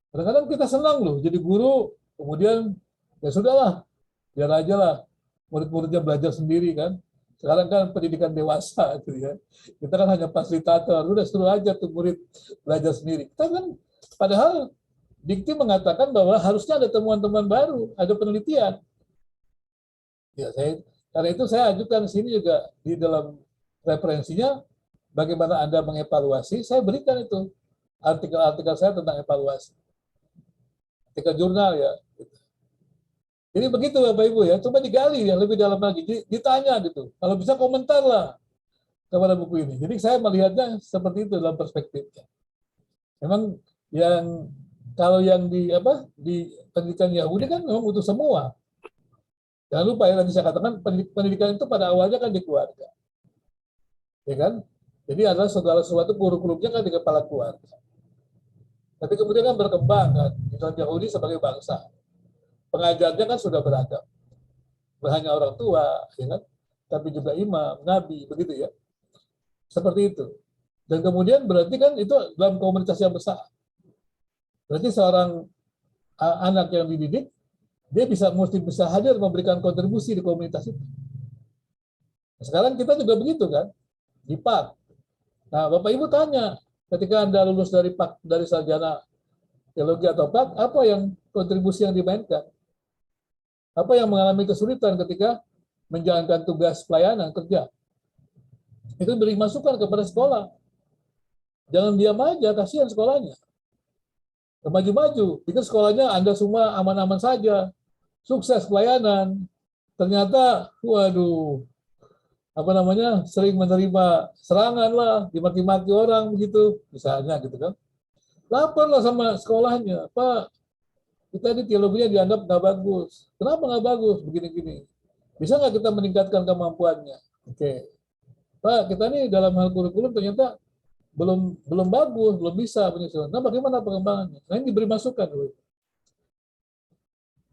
Kadang-kadang kita senang loh jadi guru, kemudian ya sudahlah, biar aja lah murid-muridnya belajar sendiri kan. Sekarang kan pendidikan dewasa gitu ya. Kita kan hanya fasilitator, udah suruh aja tuh murid belajar sendiri. Kita kan padahal Dikti mengatakan bahwa harusnya ada temuan-temuan baru, ada penelitian. Ya, karena itu saya ajukan sini juga di dalam referensinya bagaimana Anda mengevaluasi, saya berikan itu artikel-artikel saya tentang evaluasi. Artikel jurnal ya. Jadi begitu Bapak Ibu ya, coba digali yang lebih dalam lagi, ditanya gitu. Kalau bisa komentar lah kepada buku ini. Jadi saya melihatnya seperti itu dalam perspektifnya. Memang yang kalau yang di pendidikan Yahudi kan memang untuk semua. Jangan lupa ya, tadi saya katakan pendidikan itu pada awalnya kan di keluarga. Ya kan? Jadi adalah segala sesuatu kurikulumnya kan di kepala keluarga. Tapi kemudian kan berkembang kan, di dalam Yahudi sebagai bangsa. Pengajarnya kan sudah beragam. Bukan hanya orang tua, ya kan? Tapi juga imam, nabi, begitu ya. Seperti itu. Dan kemudian berarti kan itu dalam komunitas yang besar. Berarti seorang anak yang dididik, dia mesti bisa hadir memberikan kontribusi di komunitas itu. Sekarang kita juga begitu kan, di PAK. Nah, Bapak Ibu tanya, ketika Anda lulus dari sarjana teologi atau PAK, apa yang kontribusi yang dimainkan? Apa yang mengalami kesulitan ketika menjalankan tugas pelayanan kerja? Itu beri masukan kepada sekolah. Jangan diam aja, kasihan sekolahnya. Maju-maju, pikir sekolahnya Anda semua aman-aman saja, sukses pelayanan. Ternyata, waduh, sering menerima serangan lah, dimaki-maki orang begitu, misalnya gitu kan. Laporlah sama sekolahnya, Pak, kita ini teologinya dianggap nggak bagus. Kenapa nggak bagus? Begini-gini. Bisa nggak kita meningkatkan kemampuannya? Oke. Pak, kita ini dalam hal kurikulum ternyata belum bagus, belum bisa menyusun. Nah, bagaimana pengembangannya? Nah, ini diberi masukan.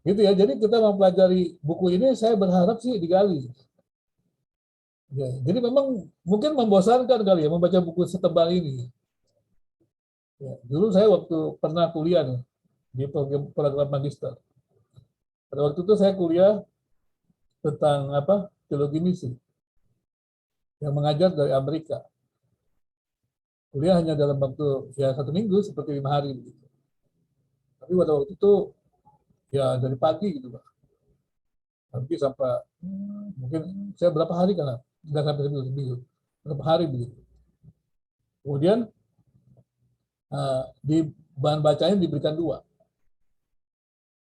Gitu ya. Jadi kita mempelajari buku ini, saya berharap sih digali. Ya, jadi memang mungkin membosankan kali ya membaca buku setebal ini. Ya, dulu saya waktu pernah kuliah nih, di program magister. Pada waktu itu saya kuliah tentang teologi misi yang mengajar dari Amerika. Kuliah hanya dalam waktu ya 1 minggu seperti 5 hari begitu. Tapi pada waktu itu ya dari pagi gitu Pak. Nanti sampai mungkin saya berapa hari kan? Nggak sampai seminggu. Berapa hari begitu. Kemudian di bahan bacanya diberikan 2.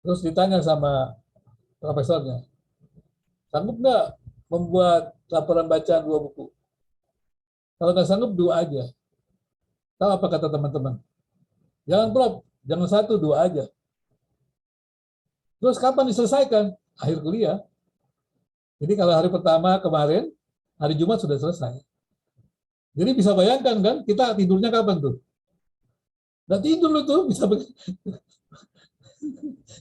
Terus ditanya sama profesornya, sanggup nggak membuat laporan bacaan 2 buku? Kalau nggak sanggup 2 aja. Tahu apa kata teman-teman? Jangan Prof, jangan 1, 2 aja. Terus kapan diselesaikan? Akhir kuliah. Jadi kalau hari pertama kemarin, hari Jumat sudah selesai. Jadi bisa bayangkan kan, kita tidurnya kapan tuh? Nggak tidur lu tuh, bisa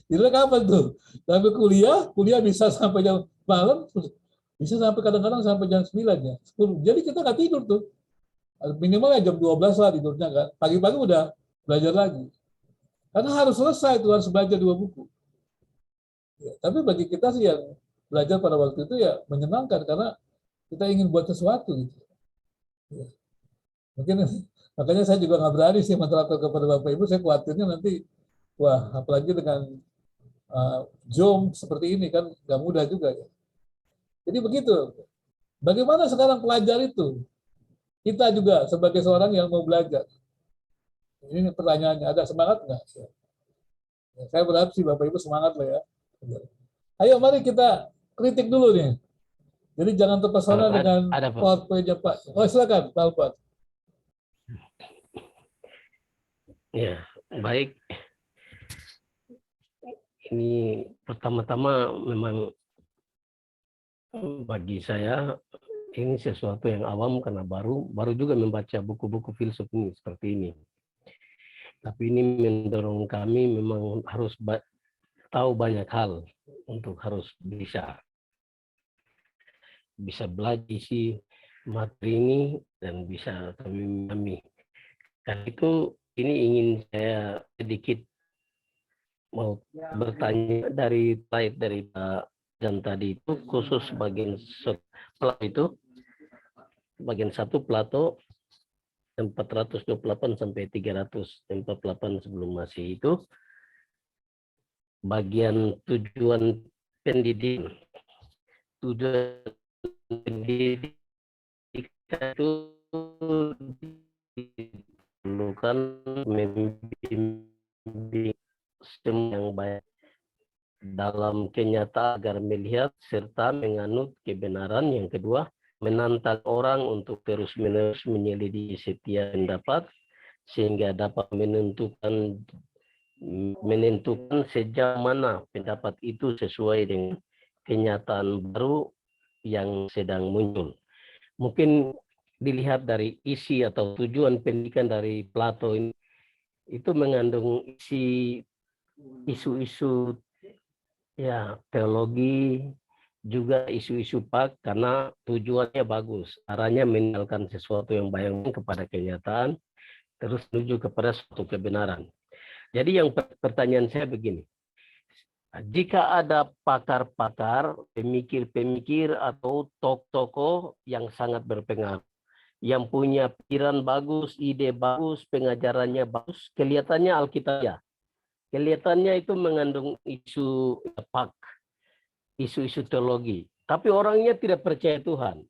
tidurnya kapan tuh? Sampai kuliah bisa sampai jam malam, bisa sampai kadang-kadang sampai jam 9 ya. 10. Jadi kita nggak tidur tuh. Minimalnya jam 12 lah tidurnya kan. Pagi-pagi udah belajar lagi. Karena harus selesai tuh, harus belajar 2 buku. Ya, tapi bagi kita sih yang belajar pada waktu itu ya menyenangkan karena kita ingin buat sesuatu gitu. Ya. Mungkin makanya saya juga nggak berani sih menerapkan kepada Bapak Ibu. Saya khawatirnya nanti, wah apalagi dengan Zoom seperti ini kan nggak mudah juga ya. Jadi begitu. Bagaimana sekarang pelajar itu? Kita juga sebagai seorang yang mau belajar. Ini pertanyaannya, ada semangat nggak? Ya, saya berharap sih Bapak Ibu semangat lah ya. Ayo mari kita kritik dulu nih. Jadi jangan terpesona dengan PowerPoint-nya Pak. Oh silakan Pak Alfat. Ya, baik. Ini pertama-tama memang bagi saya ini sesuatu yang awam karena baru juga membaca buku-buku filsuf ini seperti ini. Tapi ini mendorong kami memang harus tahu banyak hal untuk harus bisa belajar isi materi ini dan bisa kami memahami. Karena itu ini ingin saya sedikit mau bertanya dari Pak Jan tadi itu khusus Plato itu, bagian 1 Plato 428 sampai 348 sebelum Masehi itu bagian tujuan pendidikan. Tujuan pendidikan itu diperlukan membimbing sistem yang baik dalam kenyataan agar melihat serta menganut kebenaran. Yang kedua, menantang orang untuk terus-menerus menyelidiki setiap pendapat sehingga dapat menentukan sejauh mana pendapat itu sesuai dengan kenyataan baru yang sedang muncul. Mungkin dilihat dari isi atau tujuan pendidikan dari Plato ini, itu mengandung isi isu-isu ya teologi, juga isu-isu pak, karena tujuannya bagus, arahnya mengenalkan sesuatu yang baik kepada kenyataan, terus menuju kepada suatu kebenaran. Jadi yang pertanyaan saya begini, jika ada pakar-pakar, pemikir-pemikir atau tokoh-tokoh yang sangat berpengaruh, yang punya pikiran bagus, ide bagus, pengajarannya bagus, kelihatannya Alkitabiah, kelihatannya itu mengandung isu pak, isu-isu teologi, tapi orangnya tidak percaya Tuhan.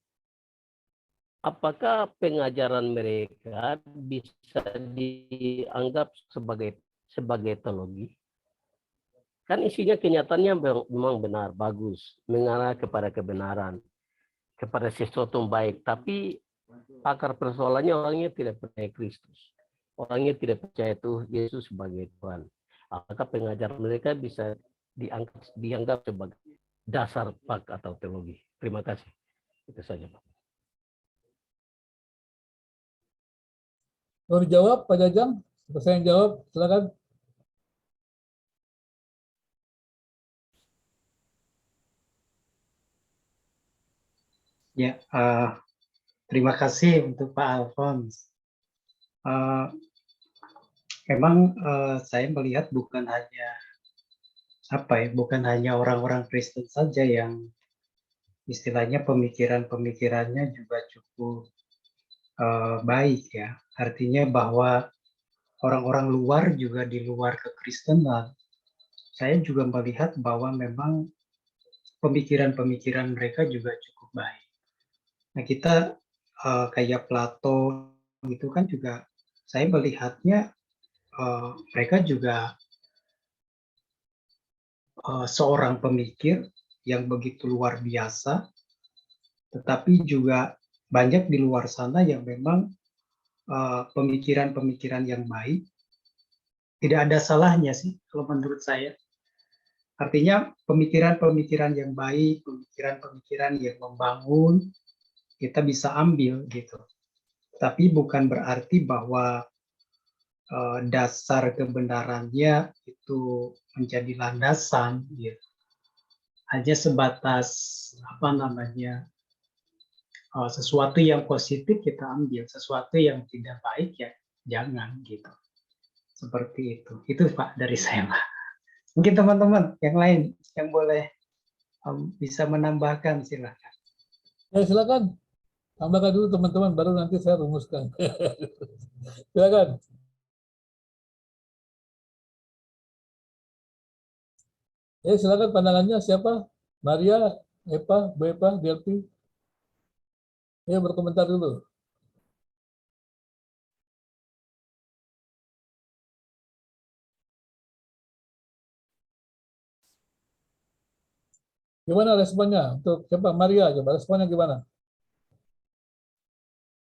Apakah pengajaran mereka bisa dianggap sebagai teologi? Kan isinya kenyataannya memang benar, bagus, mengarah kepada kebenaran, kepada sesuatu yang baik, tapi akar persoalannya orangnya tidak percaya Kristus. Orangnya tidak percaya Tuhan Yesus sebagai Tuhan. Apakah pengajaran mereka bisa dianggap sebagai dasar pak atau teologi? Terima kasih. Itu saja, Pak. Mau dijawab, Pak Jajang? Saya yang jawab, silakan. Ya, terima kasih untuk Pak Alphonse. Memang saya melihat bukan hanya orang-orang Kristen saja yang istilahnya pemikirannya juga cukup baik ya. Artinya bahwa orang-orang luar juga di luar kekristenan, saya juga melihat bahwa memang pemikiran-pemikiran mereka juga cukup baik. Nah kita kayak Plato itu kan juga saya melihatnya mereka juga seorang pemikir yang begitu luar biasa, tetapi juga banyak di luar sana yang memang pemikiran-pemikiran yang baik. Tidak ada salahnya sih kalau menurut saya. Artinya pemikiran-pemikiran yang baik, pemikiran-pemikiran yang membangun, kita bisa ambil gitu. Tapi bukan berarti bahwa dasar kebenarannya itu menjadi landasan gitu. Hanya sebatas sesuatu yang positif kita ambil, sesuatu yang tidak baik ya jangan gitu. Seperti itu Pak dari saya Pak. Mungkin teman-teman yang lain yang boleh bisa menambahkan silakan. Ya silakan, tambahkan dulu teman-teman, baru nanti saya rumuskan. Silakan. Ya silakan pandangannya siapa? Maria, Eva, Bu Eva, Delphi. Ya berkomentar dulu. Gimana responnya? Untuk siapa? Maria, coba responnya gimana?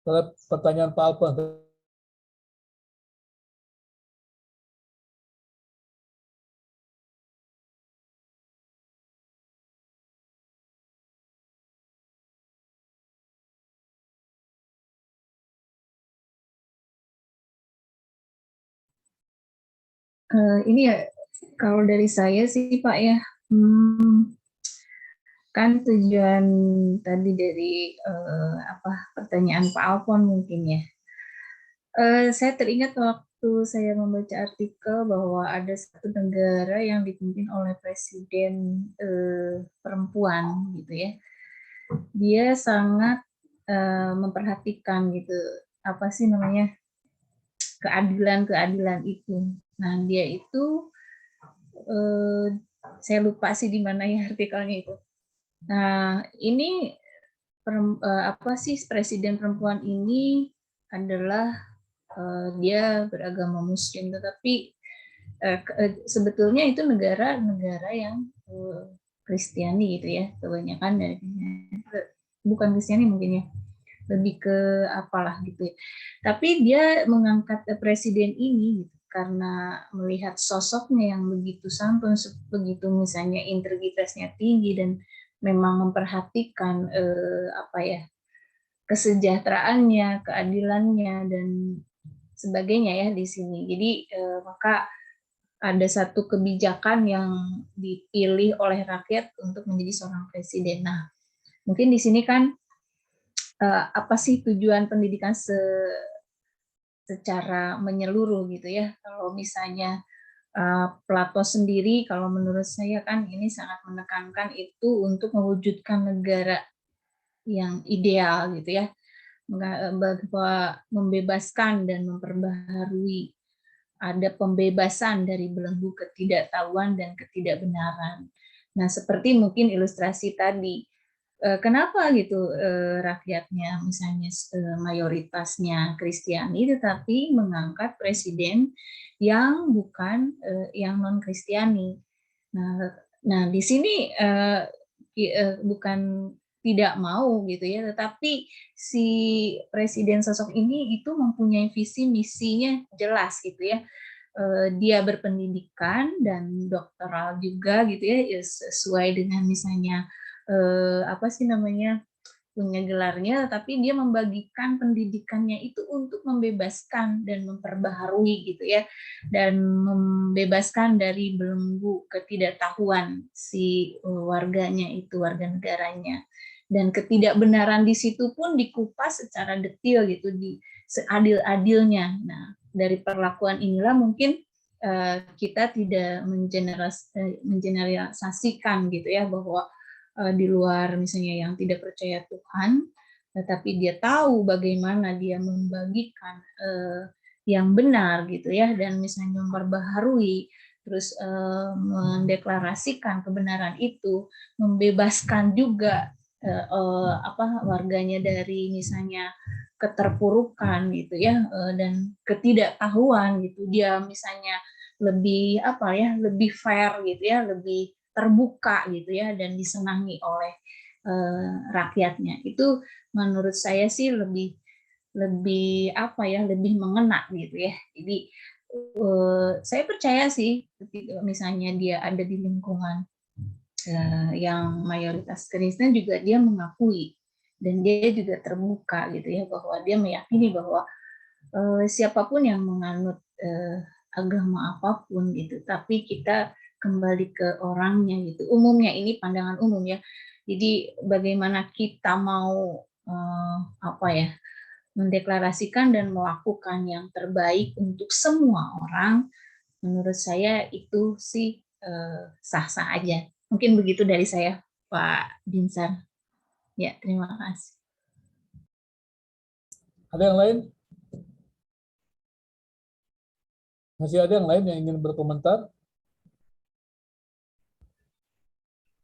Kalau pertanyaan Pak Alphonse. Ini ya kalau dari saya sih Pak ya, kan tujuan tadi dari pertanyaan Pak Alphonse mungkin ya. Saya teringat waktu saya membaca artikel bahwa ada satu negara yang dipimpin oleh presiden perempuan gitu ya. dia sangat memperhatikan gitu, apa sih namanya, keadilan itu. Nah, dia itu saya lupa sih di mana ya artikelnya itu. Nah, ini apa sih, presiden perempuan ini adalah dia beragama Muslim, tetapi sebetulnya itu negara-negara yang Kristiani gitu ya, kebanyakan dari bukan Kristiani mungkin ya, lebih ke apalah gitu ya. Tapi dia mengangkat presiden ini gitu, karena melihat sosoknya yang begitu santun, begitu misalnya integritasnya tinggi dan memang memperhatikan apa ya, kesejahteraannya, keadilannya dan sebagainya ya di sini. Jadi maka ada satu kebijakan yang dipilih oleh rakyat untuk menjadi seorang presiden. Nah, mungkin di sini kan apa sih tujuan pendidikan secara menyeluruh gitu ya. Kalau misalnya Plato sendiri, kalau menurut saya kan ini sangat menekankan itu untuk mewujudkan negara yang ideal gitu ya, bahwa membebaskan dan memperbaharui, ada pembebasan dari belenggu ketidaktahuan dan ketidakbenaran. Nah, seperti mungkin ilustrasi tadi, kenapa gitu rakyatnya misalnya mayoritasnya Kristiani, tetapi mengangkat presiden yang bukan yang non Kristiani. Nah, di sini bukan tidak mau gitu ya, tetapi si presiden sosok ini itu mempunyai visi misinya jelas gitu ya. Dia berpendidikan dan doktoral juga gitu ya, sesuai dengan misalnya apa sih namanya, punya gelarnya, tapi dia membagikan pendidikannya itu untuk membebaskan dan memperbaharui gitu ya, dan membebaskan dari belenggu ketidaktahuan si warganya itu, warga negaranya. Dan ketidakbenaran di situ pun dikupas secara detail gitu, di seadil-adilnya. Nah, dari perlakuan inilah mungkin kita tidak mengeneralisasikan gitu ya, bahwa di luar misalnya yang tidak percaya Tuhan, tetapi dia tahu bagaimana dia membagikan yang benar gitu ya, dan misalnya memperbaharui, terus mendeklarasikan kebenaran itu, membebaskan juga apa warganya dari misalnya keterpurukan gitu ya, dan ketidaktahuan gitu. Dia misalnya lebih apa ya, lebih fair gitu ya, lebih terbuka gitu ya, dan disenangi oleh rakyatnya. Itu menurut saya sih lebih apa ya, lebih mengena gitu ya. Jadi saya percaya sih ketika misalnya dia ada di lingkungan yang mayoritas Kristen, juga dia mengakui dan dia juga terbuka gitu ya, bahwa dia meyakini bahwa siapapun yang menganut agama apapun gitu, tapi kita kembali ke orangnya gitu. Umumnya ini pandangan umum ya. Jadi bagaimana kita mau apa ya, mendeklarasikan dan melakukan yang terbaik untuk semua orang, menurut saya itu sih sah-sah aja. Mungkin begitu dari saya, Pak Binsar. Ya, terima kasih. Ada yang lain? Masih ada yang lain yang ingin berkomentar?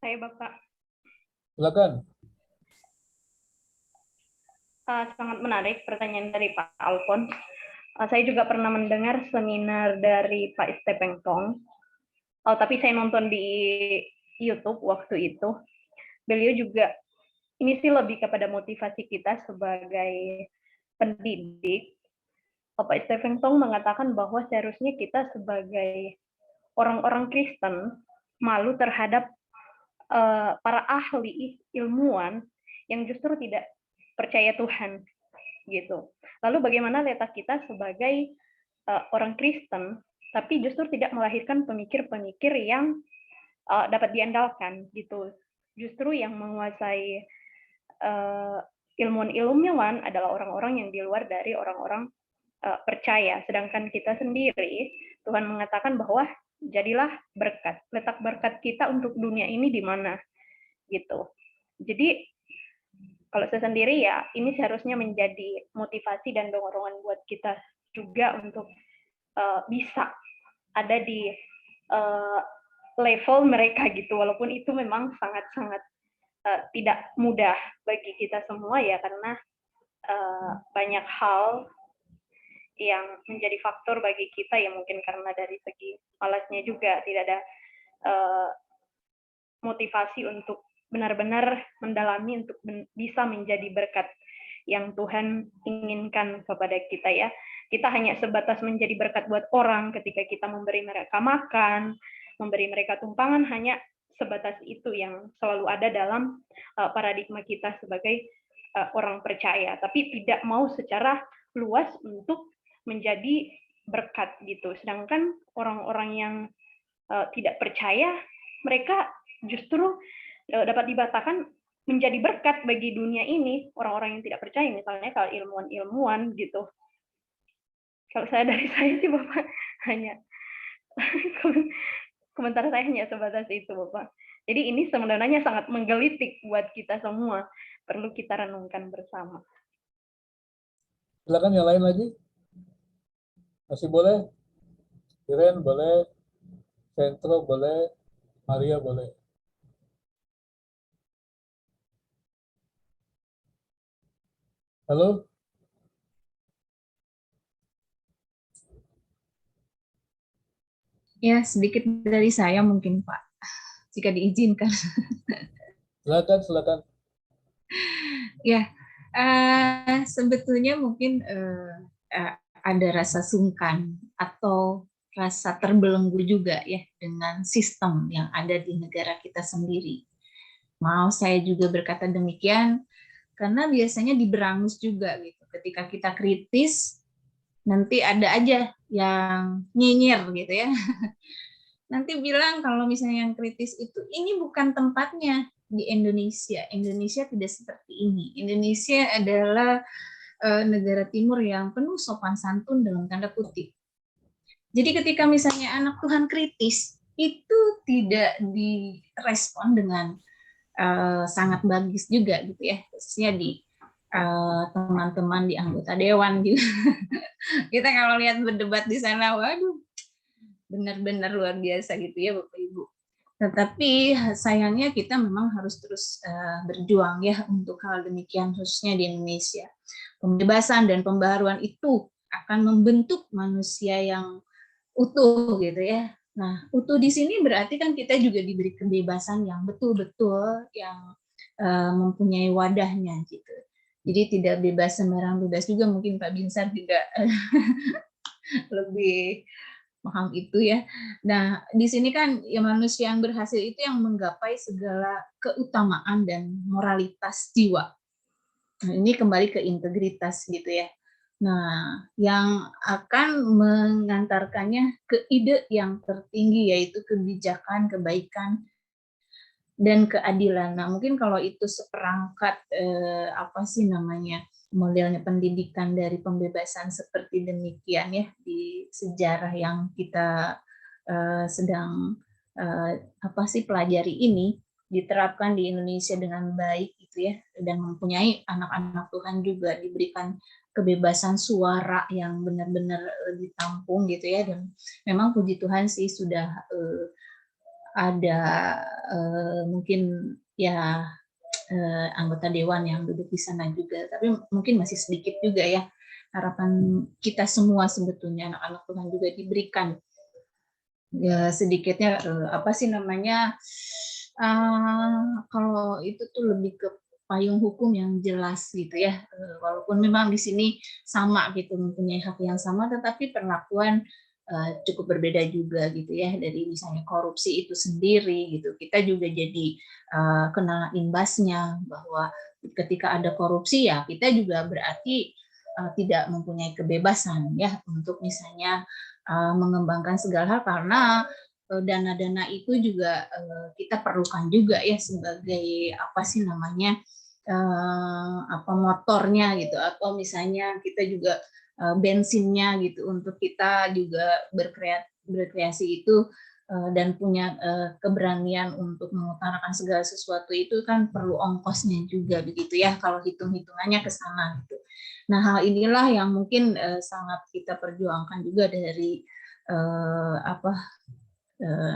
Saya Bapak. Silakan. Sangat menarik pertanyaan dari Pak Alfon. Saya juga pernah mendengar seminar dari Pak Stephen Tong. Tapi saya nonton di YouTube waktu itu. Beliau juga, ini sih lebih kepada motivasi kita sebagai pendidik. Pak Stephen Tong mengatakan bahwa seharusnya kita sebagai orang-orang Kristen malu terhadap para ahli ilmuwan yang justru tidak percaya Tuhan gitu. Lalu bagaimana letak kita sebagai orang Kristen tapi justru tidak melahirkan pemikir-pemikir yang dapat diandalkan gitu. Justru yang menguasai ilmuwan-ilmuwan adalah orang-orang yang di luar dari orang-orang percaya. Sedangkan kita sendiri, Tuhan mengatakan bahwa jadilah berkat. Letak berkat kita untuk dunia ini di mana gitu. Jadi kalau saya sendiri ya ini seharusnya menjadi motivasi dan dorongan buat kita juga untuk bisa ada di level mereka gitu, walaupun itu memang sangat-sangat tidak mudah bagi kita semua ya, karena banyak hal yang menjadi faktor bagi kita ya, mungkin karena dari segi malasnya juga tidak ada motivasi untuk benar-benar mendalami untuk bisa menjadi berkat yang Tuhan inginkan kepada kita ya. Kita hanya sebatas menjadi berkat buat orang ketika kita memberi mereka makan, memberi mereka tumpangan, hanya sebatas itu yang selalu ada dalam paradigma kita sebagai orang percaya, tapi tidak mau secara luas untuk menjadi berkat gitu. Sedangkan orang-orang yang tidak percaya, mereka justru dapat dikatakan menjadi berkat bagi dunia ini. Orang-orang yang tidak percaya, misalnya kalau ilmuwan-ilmuwan gitu. Kalau dari saya sih Bapak, hanya komentar saya hanya sebatas itu Bapak. Jadi ini sebenarnya sangat menggelitik buat kita semua, perlu kita renungkan bersama. Silakan yang lain lagi. Masih boleh? Iren boleh, Sentro boleh, Maria boleh. Halo? Ya, sedikit dari saya mungkin Pak, jika diizinkan. Silakan. Ya, sebetulnya mungkin ada rasa sungkan atau rasa terbelenggu juga ya dengan sistem yang ada di negara kita sendiri. Mau saya juga berkata demikian karena biasanya diberangus juga gitu. Ketika kita kritis, nanti ada aja yang nyinyir gitu ya. Nanti bilang kalau misalnya yang kritis itu ini bukan tempatnya di Indonesia. Indonesia tidak seperti ini. Indonesia adalah negara timur yang penuh sopan santun dalam tanda kutip. Jadi ketika misalnya anak Tuhan kritis, itu tidak direspon dengan sangat bagus juga gitu ya, khususnya di teman-teman di anggota dewan juga. Kita kalau lihat berdebat di sana, waduh, benar-benar luar biasa gitu ya Bapak Ibu. Tetapi sayangnya kita memang harus terus berjuang ya untuk hal demikian, khususnya di Indonesia. Pembebasan dan pembaharuan itu akan membentuk manusia yang utuh gitu ya. Nah, utuh di sini berarti kan kita juga diberi kebebasan yang betul-betul yang mempunyai wadahnya gitu. Jadi tidak bebas sembarang bebas juga, mungkin Pak Binsar tidak lebih paham itu ya. Nah, di sini kan ya manusia yang berhasil itu yang menggapai segala keutamaan dan moralitas jiwa. Nah, ini kembali ke integritas gitu ya. Nah, yang akan mengantarkannya ke ide yang tertinggi yaitu kebijakan, kebaikan, dan keadilan. Nah, mungkin kalau itu seperangkat modelnya pendidikan dari pembebasan seperti demikian ya di sejarah yang kita sedang pelajari ini diterapkan di Indonesia dengan baik gitu ya, dan mempunyai anak-anak Tuhan juga diberikan kebebasan suara yang benar-benar ditampung gitu ya, dan memang puji Tuhan sih sudah ada mungkin ya anggota dewan yang duduk di sana juga, tapi mungkin masih sedikit juga ya. Harapan kita semua sebetulnya anak-anak Tuhan juga diberikan ya sedikitnya kalau itu tuh lebih ke payung hukum yang jelas gitu ya, walaupun memang di sini sama gitu mempunyai hak yang sama, tetapi perlakuan cukup berbeda juga gitu ya, dari misalnya korupsi itu sendiri gitu, kita juga jadi kena imbasnya bahwa ketika ada korupsi ya kita juga berarti tidak mempunyai kebebasan ya untuk misalnya mengembangkan segala hal, karena dana-dana itu juga kita perlukan juga ya sebagai motornya gitu, atau misalnya kita juga bensinnya gitu untuk kita juga berkreasi itu dan punya keberanian untuk mengutarakan segala sesuatu itu kan perlu ongkosnya juga begitu ya kalau hitung-hitungannya ke sana gitu. Nah, hal inilah yang mungkin sangat kita perjuangkan juga dari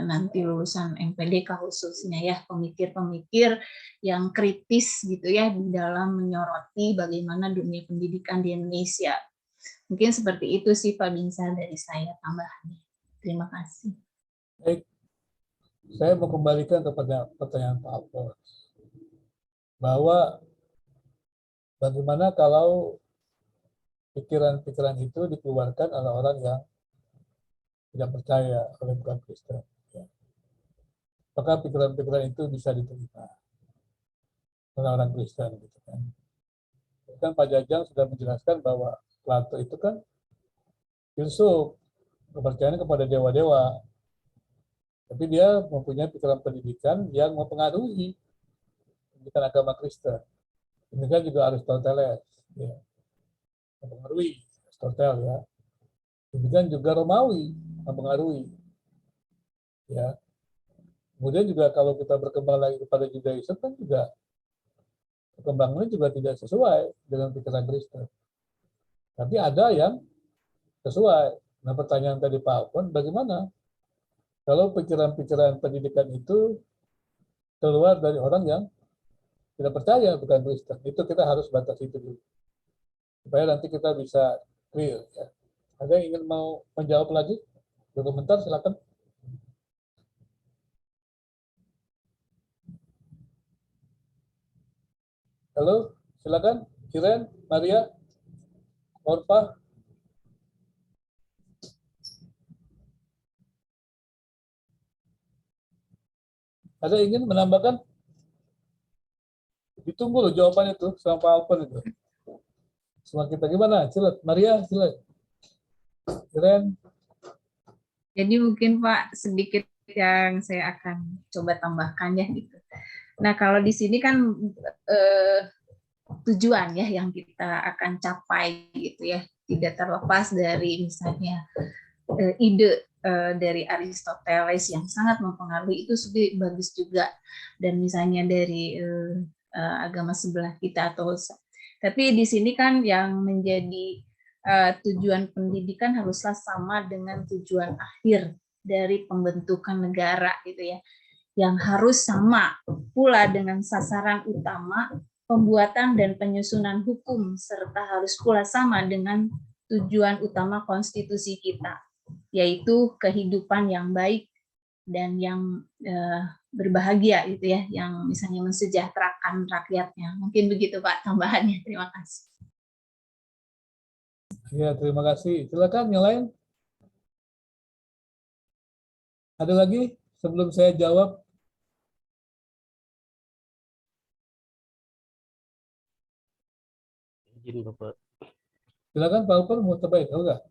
nanti lulusan MPDK khususnya ya, pemikir-pemikir yang kritis gitu ya di dalam menyoroti bagaimana dunia pendidikan di Indonesia. Mungkin seperti itu sih Pak Binsar dari saya tambahannya. Terima kasih. Baik, saya mau kembalikan kepada pertanyaan Pak Alfons, bahwa bagaimana kalau pikiran-pikiran itu dikeluarkan oleh orang yang tidak percaya, oleh bukan Kristen. Ya. Apakah pikiran-pikiran itu bisa diterima oleh orang Kristen? Gitu kan. Kan Pak Jajang sudah menjelaskan bahwa Plato itu kan filsuf, kepercayaan kepada dewa-dewa. Tapi dia mempunyai pikiran pendidikan yang mempengaruhi pendidikan agama Kristen. Demikian juga Aristoteles, ya, mempengaruhi Aristoteles, ya. Demikian juga Romawi mempengaruhi, ya. Kemudian juga kalau kita berkembang lagi kepada Judaism kan juga perkembangannya juga tidak sesuai dengan pikiran Kristen. Tapi ada yang sesuai. Nah, pertanyaan tadi Pak Alfon, bagaimana kalau pikiran-pikiran pendidikan itu keluar dari orang yang tidak percaya bukan Kristen? Itu kita harus batasi itu dulu, supaya nanti kita bisa clear. Ya. Ada yang ingin mau menjawab lagi? Berkomentar, silakan. Halo, silakan. Kiren, Maria, Orpa. Ada yang ingin menambahkan? Ditunggu loh jawabannya tuh sama Pak Alfon itu. Semua kita gimana? Silakan, Maria, silakan. Kiren. Jadi mungkin Pak sedikit yang saya akan coba tambahkan ya gitu. Nah, kalau di sini kan tujuan ya yang kita akan capai gitu ya, tidak terlepas dari misalnya ide dari Aristoteles yang sangat mempengaruhi itu sudah bagus juga, dan misalnya dari agama sebelah kita atau tapi di sini kan yang menjadi tujuan pendidikan haruslah sama dengan tujuan akhir dari pembentukan negara gitu ya, yang harus sama pula dengan sasaran utama pembuatan dan penyusunan hukum, serta harus pula sama dengan tujuan utama konstitusi kita, yaitu kehidupan yang baik dan yang berbahagia gitu ya, yang misalnya mensejahterakan rakyatnya. Mungkin begitu Pak tambahannya. Terima kasih. Ya, terima kasih. Silakan yang lain. Ada lagi sebelum saya jawab? Izin Bapak. Silakan Pak Alfon, mau terbaik, enggak?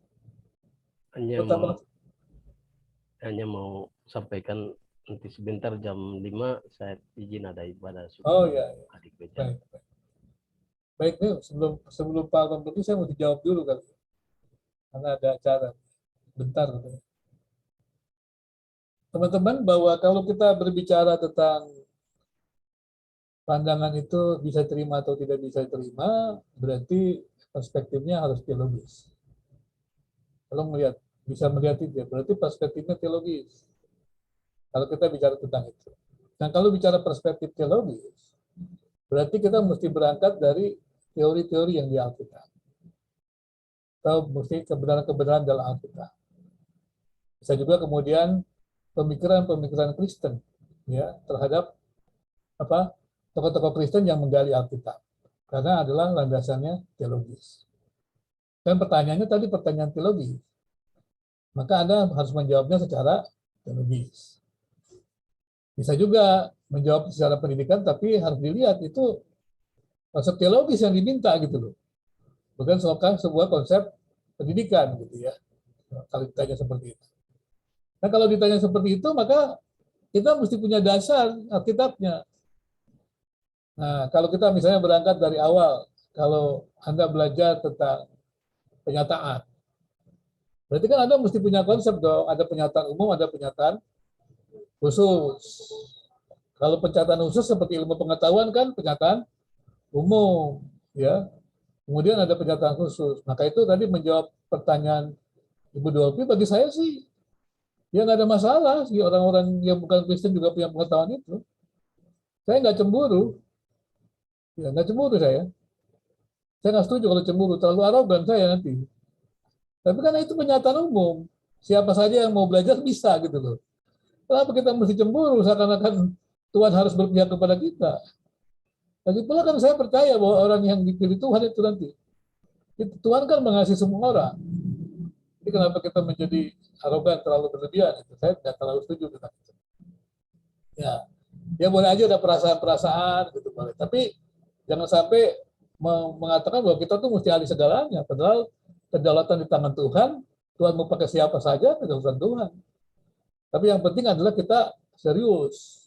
Hanya mau sampaikan nanti sebentar jam 5 saya izin ada ibadah subuh. Oh ya. Adik beca. Baik nih, sebelum Pak Alfon pergi saya mau dijawab dulu kan. Karena ada acara. Bentar. Teman-teman, bahwa kalau kita berbicara tentang pandangan itu bisa terima atau tidak bisa terima, berarti perspektifnya harus teologis. Kalau bisa melihat itu, berarti perspektifnya teologis. Kalau kita bicara tentang itu. Nah, kalau bicara perspektif teologis, berarti kita mesti berangkat dari teori-teori yang di Alkitab. Atau mesti kebenaran-kebenaran dalam Alkitab. Bisa juga kemudian pemikiran-pemikiran Kristen ya terhadap tokoh-tokoh Kristen yang menggali Alkitab. Karena adalah landasannya teologis. Dan pertanyaannya tadi pertanyaan teologis. Maka Anda harus menjawabnya secara teologis. Bisa juga menjawab secara pendidikan, tapi harus dilihat itu konsep teologis yang diminta gitu loh. Bukan sebuah konsep pendidikan gitu ya. Kalau ditanya seperti itu. Nah kalau ditanya seperti itu, maka kita mesti punya dasar Alkitabnya. Nah kalau kita misalnya berangkat dari awal, kalau Anda belajar tentang penyataan, berarti kan Anda mesti punya konsep dong. Ada penyataan umum, ada penyataan khusus. Kalau pencatatan khusus seperti ilmu pengetahuan kan pencatatan umum, ya. Kemudian ada pencatatan khusus. Maka itu tadi menjawab pertanyaan Ibu Dolpi, bagi saya sih ya nggak ada masalah sih orang-orang yang bukan Kristen juga punya pengetahuan itu. Saya nggak cemburu, ya nggak cemburu saya. Saya nggak setuju kalau cemburu, terlalu arogan saya nanti. Tapi kan itu penyataan umum. Siapa saja yang mau belajar bisa gitu loh. Kenapa kita mesti cemburu seakan-akan Tuhan harus berpihak kepada kita? Lagi pula kan saya percaya bahwa orang yang dipilih Tuhan itu nanti. Tuhan kan mengasihi semua orang. Jadi kenapa kita menjadi arogan terlalu berlebihan? Itu saya tidak terlalu setuju dengan itu. Ya, ya boleh aja ada perasaan-perasaan gitu boleh. Tapi jangan sampai mengatakan bahwa kita tuh mesti ahli segalanya. Padahal kedaulatan di tangan Tuhan. Tuhan mau pakai siapa saja kedaulatan Tuhan. Tapi yang penting adalah kita serius,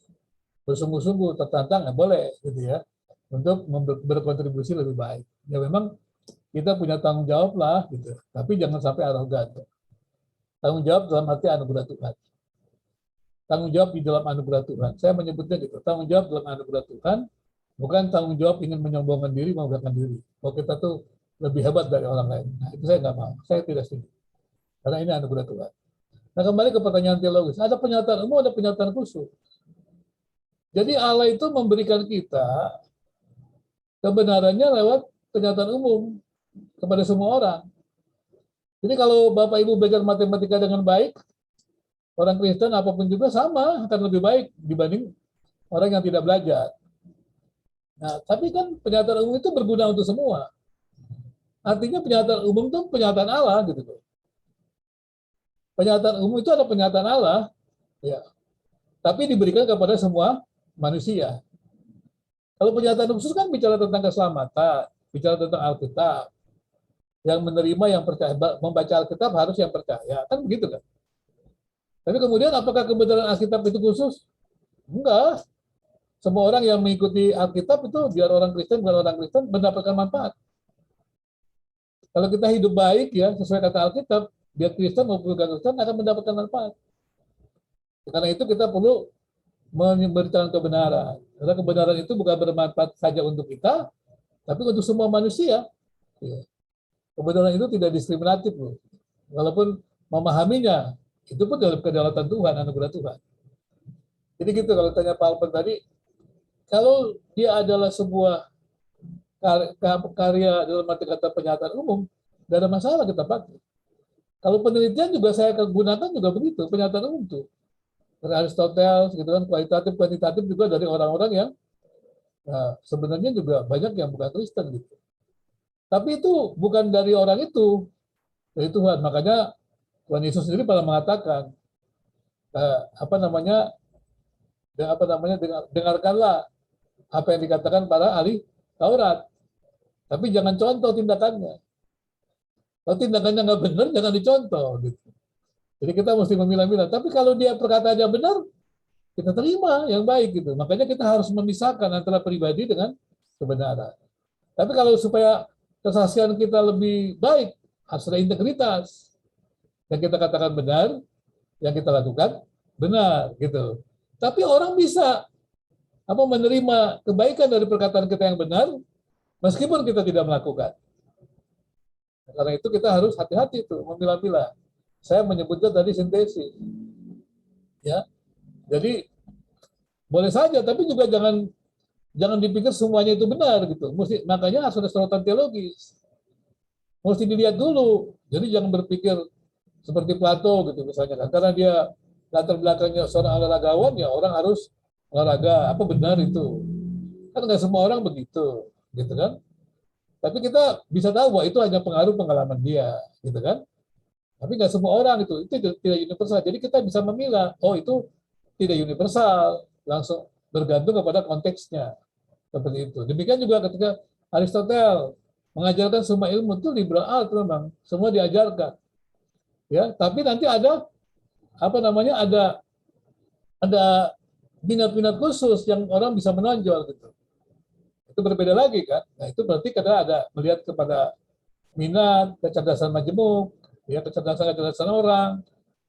bersungguh-sungguh, tertantang, boleh gitu ya, untuk berkontribusi lebih baik. Ya memang kita punya tanggung jawab lah gitu. Tapi jangan sampai arogan. Tanggung jawab dalam arti anugerah Tuhan. Tanggung jawab di dalam anugerah Tuhan. Saya menyebutnya gitu. Tanggung jawab dalam anugerah Tuhan, bukan tanggung jawab ingin menyombongkan diri, membanggakan diri. Kalau kita tuh lebih hebat dari orang lain. Nah, itu saya nggak mau. Saya tidak setuju. Karena ini anugerah Tuhan. Nah, kembali ke pertanyaan teologis. Ada pernyataan umum, ada pernyataan khusus. Jadi Allah itu memberikan kita kebenarannya lewat pernyataan umum kepada semua orang. Jadi kalau Bapak Ibu belajar matematika dengan baik, orang Kristen apapun juga sama, akan lebih baik dibanding orang yang tidak belajar. Nah, tapi kan pernyataan umum itu berguna untuk semua. Artinya pernyataan umum itu pernyataan Allah gitu. Pernyataan umum itu ada pernyataan Allah, ya. Tapi diberikan kepada semua manusia. Kalau pernyataan khusus kan bicara tentang keselamatan, bicara tentang Alkitab. Yang menerima, yang percaya, membaca Alkitab harus yang percaya, kan begitu kan? Tapi kemudian apakah kebenaran Alkitab itu khusus? Enggak. Semua orang yang mengikuti Alkitab itu biar orang Kristen, bukan orang Kristen, mendapatkan manfaat. Kalau kita hidup baik ya sesuai kata Alkitab, biar Kristen maupun bukan Kristen akan mendapatkan manfaat. Karena itu kita perlu memberitakan kebenaran. Karena kebenaran itu bukan bermanfaat saja untuk kita, tapi untuk semua manusia. Kebenaran itu tidak diskriminatif loh. Walaupun memahaminya, itu pun dalam kedaulatan Tuhan, anugerah Tuhan. Jadi gitu kalau tanya Pak Alpen tadi, kalau dia adalah sebuah karya dalam arti kata pernyataan umum, tidak ada masalah kita pakai. Kalau penelitian juga saya gunakan juga begitu, pernyataan umum tuh. Dari Aristoteles gitu kan, kuantitatif juga dari orang-orang yang sebenarnya juga banyak yang bukan Kristen gitu. Tapi itu bukan dari orang itu, dari Tuhan. Makanya Tuhan Yesus sendiri pernah mengatakan dengarkanlah apa yang dikatakan para ahli Taurat, tapi jangan contoh tindakannya. Kalau tindakannya nggak benar, jangan dicontoh. Gitu. Jadi kita mesti memilah-milah. Tapi kalau dia perkataannya benar, kita terima yang baik gitu. Makanya kita harus memisahkan antara pribadi dengan kebenaran. Tapi kalau supaya kesaksian kita lebih baik, harus ada integritas. Yang kita katakan benar, yang kita lakukan benar gitu. Tapi orang bisa menerima kebaikan dari perkataan kita yang benar, meskipun kita tidak melakukan. Karena itu kita harus hati-hati tuh memilah-milah. Saya menyebutnya tadi sintesis. Ya. Jadi boleh saja, tapi juga jangan dipikir semuanya itu benar gitu. Makanya harus ada sorotan teologis. Mesti dilihat dulu. Jadi jangan berpikir seperti Plato gitu misalnya kan. Karena dia latar belakangnya seorang olahragawan, ya orang harus olahraga. Apa benar itu? Kan nggak semua orang begitu, gitu kan? Tapi kita bisa tahu bahwa itu hanya pengaruh pengalaman dia, gitu kan? Tapi nggak semua orang itu tidak universal. Jadi kita bisa memilah, oh itu tidak universal, langsung bergantung kepada konteksnya. Seperti itu. Demikian juga ketika Aristoteles mengajarkan semua ilmu itu liberal memang, semua diajarkan. Ya, tapi nanti ada ada minat-minat khusus yang orang bisa menonjol gitu. Itu berbeda lagi kan. Nah, itu berarti kita ada melihat kepada minat, kecerdasan majemuk, ya kecerdasan orang.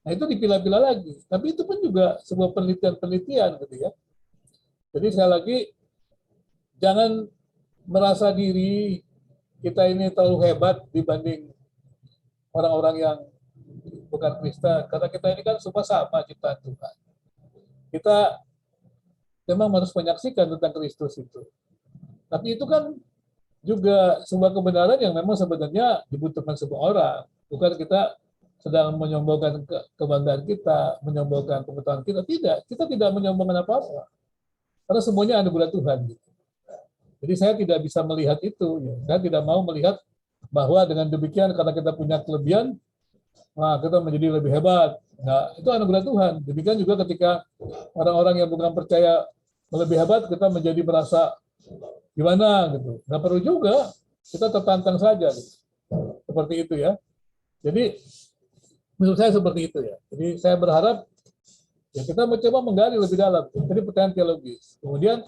Nah, itu dipilah-pilah lagi. Tapi itu pun juga sebuah penelitian-penelitian gitu ya. Jadi sekali lagi, jangan merasa diri kita ini terlalu hebat dibanding orang-orang yang bukan Kristen. Karena kita ini kan semua sama ciptaan Tuhan. Kita memang harus menyaksikan tentang Kristus itu. Tapi itu kan juga sebuah kebenaran yang memang sebenarnya dibutuhkan semua orang. Bukan kita sedang menyombongkan kebanggaan kita, menyombongkan pengetahuan kita. Tidak, kita tidak menyombongkan apa-apa. Karena semuanya anugerah Tuhan. Gitu. Jadi saya tidak bisa melihat itu. Ya. Saya tidak mau melihat bahwa dengan demikian karena kita punya kelebihan, nah kita menjadi lebih hebat. Nah, itu anugerah Tuhan. Demikian juga ketika orang-orang yang bukan percaya lebih hebat, kita menjadi merasa gimana gitu. Nggak perlu juga, kita tertantang saja. Gitu. Seperti itu ya. Jadi menurut saya seperti itu ya. Jadi saya berharap ya kita mencoba menggali lebih dalam. Jadi pertanyaan teologis. Kemudian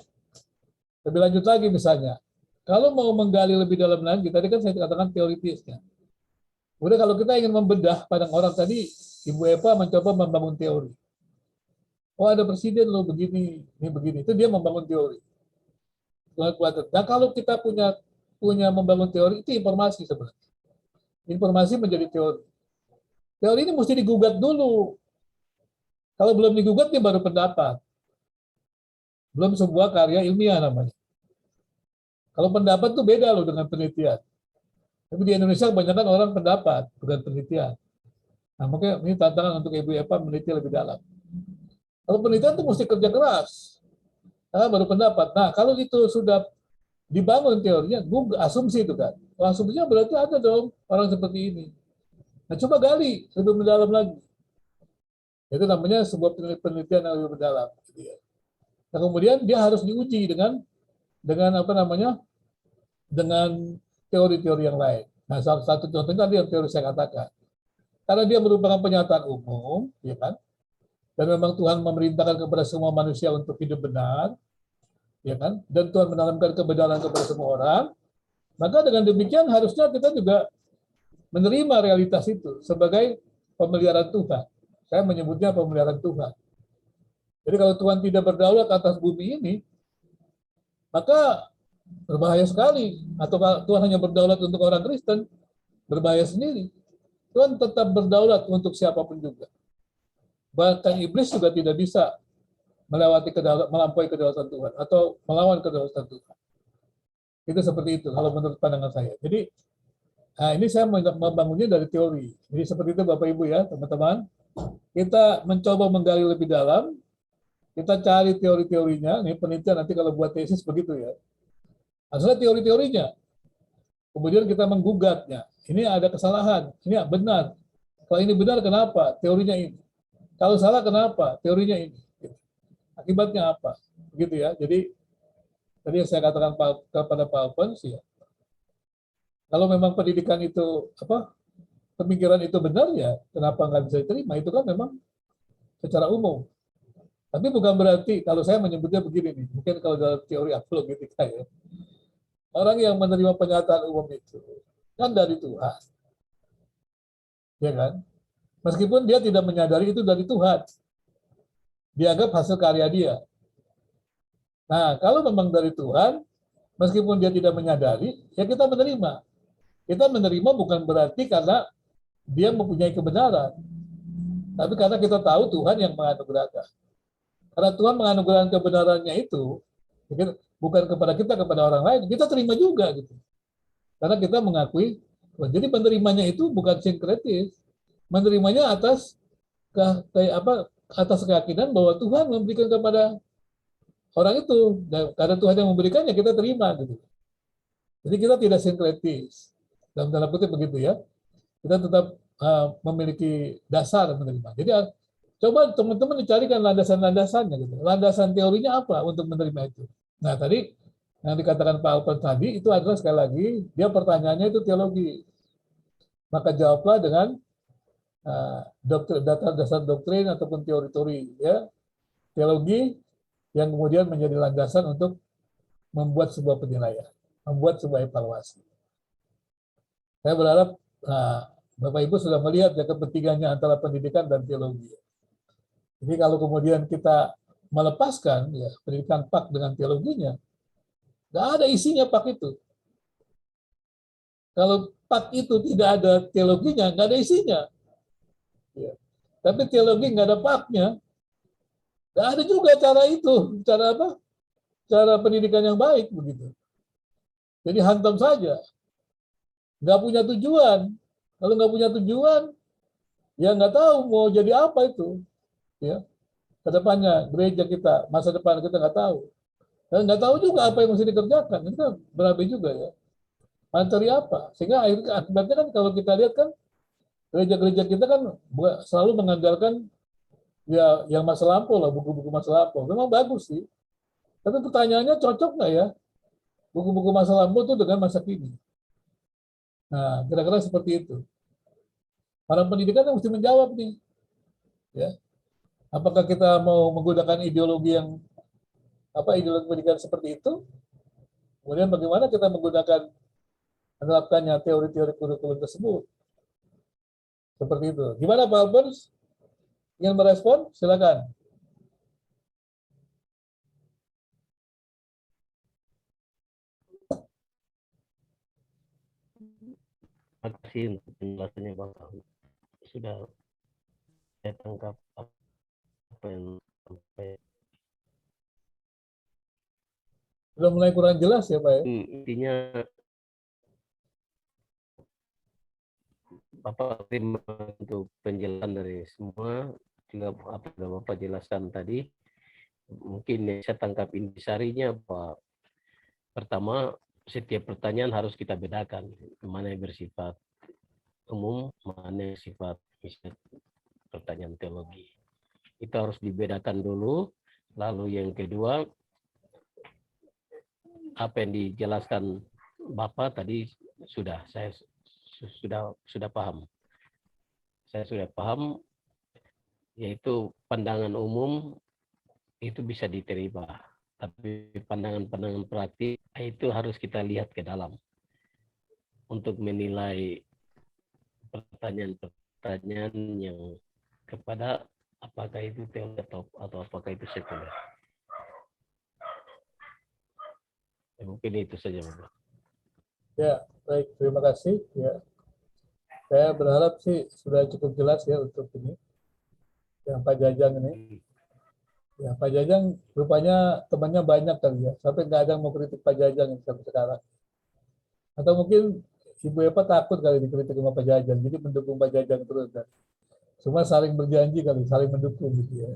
lebih lanjut lagi misalnya, kalau mau menggali lebih dalam lagi, tadi kan saya katakan teoritisnya. Udah kalau kita ingin membedah pandang orang tadi, Ibu Eva mencoba membangun teori. Oh ada presiden loh begini, ini begini. Itu dia membangun teori. Nah kalau kita punya membangun teori, itu informasi sebenarnya. Informasi menjadi teori. Teori ini mesti digugat dulu. Kalau belum digugat, dia baru pendapat. Belum sebuah karya ilmiah namanya. Kalau pendapat itu beda loh dengan penelitian. Tapi di Indonesia kebanyakan orang pendapat, bukan penelitian. Nah, makanya ini tantangan untuk Ibu Eva meneliti lebih dalam. Kalau penelitian itu mesti kerja keras. Nah, baru pendapat. Nah, kalau itu sudah dibangun teorinya, asumsi itu kan. Asumsinya berarti ada dong orang seperti ini. Nah, coba gali lebih mendalam lagi. Itu namanya sebuah penelitian yang lebih mendalam. Nah, kemudian dia harus diuji dengan apa namanya? Dengan teori-teori yang lain. Nah, salah satu contohnya tadi yang teori saya katakan. Karena dia merupakan penyataan umum, ya kan? Dan memang Tuhan memerintahkan kepada semua manusia untuk hidup benar, ya kan? Dan Tuhan menanamkan kebenaran kepada semua orang. Maka dengan demikian harusnya kita juga menerima realitas itu sebagai pemeliharaan Tuhan. Saya menyebutnya pemeliharaan Tuhan. Jadi kalau Tuhan tidak berdaulat atas bumi ini, maka berbahaya sekali. Atau Tuhan hanya berdaulat untuk orang Kristen, berbahaya sendiri. Tuhan tetap berdaulat untuk siapapun juga. Bahkan iblis juga tidak bisa melampaui kedaulatan Tuhan atau melawan kedaulatan Tuhan. Itu seperti itu kalau menurut pandangan saya. Jadi ini saya membangunnya dari teori. Jadi seperti itu Bapak Ibu ya teman-teman. Kita mencoba menggali lebih dalam. Kita cari teori-teorinya. Ini penelitian nanti kalau buat tesis begitu ya. Asal teori-teorinya. Kemudian kita menggugatnya. Ini ada kesalahan. Ini benar. Kalau ini benar kenapa? Teorinya ini. Kalau salah kenapa? Teorinya ini. Akibatnya apa? Begitu ya. Jadi tadi yang saya katakan kepada Pak Alphonse ya. Kalau memang pendidikan itu pemikiran itu benar ya, kenapa nggak bisa diterima? Itu kan memang secara umum. Tapi bukan berarti kalau saya menyebutnya begini nih. Mungkin kalau dalam teori apologetika ya. Orang yang menerima pernyataan umum itu kan dari Tuhan. Ya kan? Meskipun dia tidak menyadari itu dari Tuhan. Dianggap hasil karya dia. Nah, kalau memang dari Tuhan, meskipun dia tidak menyadari, ya kita menerima. Kita menerima bukan berarti karena dia mempunyai kebenaran. Tapi karena kita tahu Tuhan yang menganugerahkan. Karena Tuhan menganugerahkan kebenarannya itu, bukan kepada kita, kepada orang lain, kita terima juga gitu. Karena kita mengakui, jadi menerimanya itu bukan sinkretis, menerimanya atas atas keyakinan bahwa Tuhan memberikan kepada orang itu, dan karena Tuhan yang memberikannya kita terima gitu. Jadi kita tidak sinkretis, dalam tanda kutip begitu ya. Kita tetap memiliki dasar menerima. Jadi coba teman-teman dicarikan landasan-landasannya gitu. Landasan teorinya apa untuk menerima itu. Nah tadi yang dikatakan Pak Alphonse tadi itu adalah sekali lagi dia pertanyaannya itu teologi. Maka jawablah dengan dasar doktrin ataupun teori-teori ya teologi yang kemudian menjadi landasan untuk membuat sebuah penilaian, membuat sebuah evaluasi. Saya berharap Bapak Ibu sudah melihat ya kepentingannya antara pendidikan dan teologi. Jadi kalau kemudian kita melepaskan ya pendidikan PAK dengan teologinya, nggak ada isinya PAK itu. Kalau PAK itu tidak ada teologinya, nggak ada isinya. Ya. Tapi teologi nggak ada PAK-nya, nggak ada juga cara itu, cara apa? Cara pendidikan yang baik begitu. Jadi hantam saja, nggak punya tujuan. Kalau nggak punya tujuan, ya nggak tahu mau jadi apa itu. Ya, kedepannya gereja kita, masa depan kita nggak tahu. Dan nggak tahu juga apa yang mesti dikerjakan. Itu kan berabe juga ya. Materi apa? Sehingga akibatnya kan kalau kita lihat kan gereja-gereja kita kan selalu mengandalkan ya yang masa lampau lah, buku-buku masa lampau. Memang bagus sih. Tapi pertanyaannya cocok nggak ya buku-buku masa lampau itu dengan masa kini? Nah, kira-kira seperti itu. Para pendidikan yang mesti menjawab nih. Ya. Apakah kita mau menggunakan ideologi yang ideologi pendidikan seperti itu? Kemudian bagaimana kita menggunakan menerapkannya teori-teori kurikulum tersebut? Seperti itu. Gimana Pak Alphonse? Ingin merespon? Silakan. Terima kasih untuk penjelasannya Bapak. Sudah saya tangkap apa yang sampai. Sudah mulai kurang jelas ya Pak ya? Intinya Bapak terima untuk penjelasan dari semua, juga apa yang Bapak jelaskan tadi. Mungkin yang saya tangkap intisarinya Pak. Pertama, setiap pertanyaan harus kita bedakan, mana yang bersifat umum, mana yang sifat pertanyaan teologi. Itu harus dibedakan dulu. Lalu yang kedua, apa yang dijelaskan Bapak tadi saya sudah paham. Saya sudah paham, yaitu pandangan umum itu bisa diterima. Tapi pandangan-pandangan praktik itu harus kita lihat ke dalam untuk menilai pertanyaan-pertanyaan yang kepada apakah itu teologi atau apakah itu sekuler. Ya, mungkin itu saja Bapak. Ya, baik. Terima kasih. Ya. Saya berharap sih sudah cukup jelas ya untuk ini. Yang Pak Jajang ini. Ya, Pak Jajang rupanya temannya banyak kali ya. Sampai nggak ada yang mau kritik Pak Jajang sampai sekarang. Atau mungkin Ibu Eva takut kali dikritik sama Pak Jajang. Jadi mendukung Pak Jajang terus. Kan? Cuma saling berjanji kali, saling mendukung gitu ya.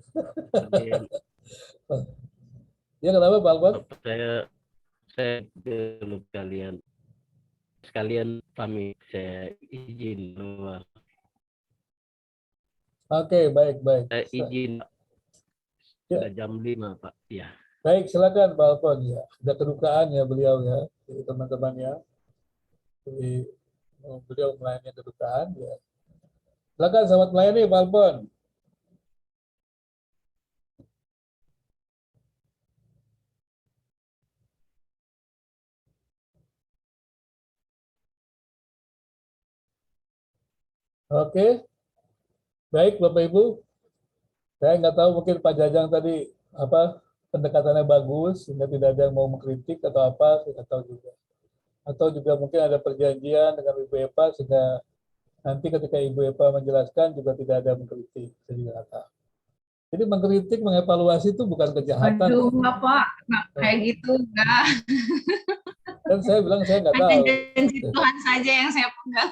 Ya kenapa Pak Alphonse? Saya dulu sekalian pamit, saya izin dulu. Oke, baik. Saya izin. Sudah jam 5 Pak. Ya. Baik, silakan Pak Alphonse ya. Ada kedukaan ya beliau ya, jadi teman-temannya. Jadi beliau melayani kedukaan ya. Silakan selamat melayani Pak Alphonse. Oke, baik Bapak Ibu. Saya nggak tahu mungkin Pak Jajang tadi pendekatannya bagus sehingga tidak ada yang mau mengkritik atau apa, saya nggak tahu juga. Atau juga mungkin ada perjanjian dengan Ibu Eva sehingga nanti ketika Ibu Eva menjelaskan juga tidak ada yang mengkritik, saya juga nggak tahu. Jadi mengkritik, mengevaluasi itu bukan kejahatan. Aduh, Bapak, nggak kayak gitu, enggak. Kan saya bilang saya nggak tahu. Hanya janji Tuhan saja yang saya pegang.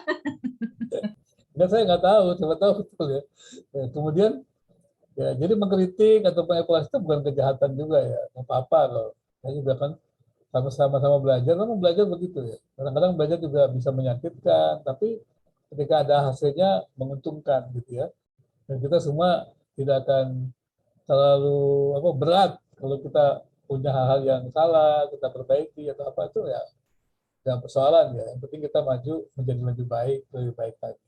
Dan saya nggak tahu, coba tahu betul ya. Kemudian ya jadi mengkritik atau mengevaluasi itu bukan kejahatan juga ya, nggak apa-apa loh. Saya juga kan sama-sama belajar, memang belajar begitu ya. Kadang-kadang belajar juga bisa menyakitkan, tapi ketika ada hasilnya menguntungkan gitu ya. Dan kita semua tidak akan terlalu berat kalau kita punya hal-hal yang salah, kita perbaiki atau apa itu ya nggak persoalan ya. Yang penting kita maju menjadi lebih baik lagi.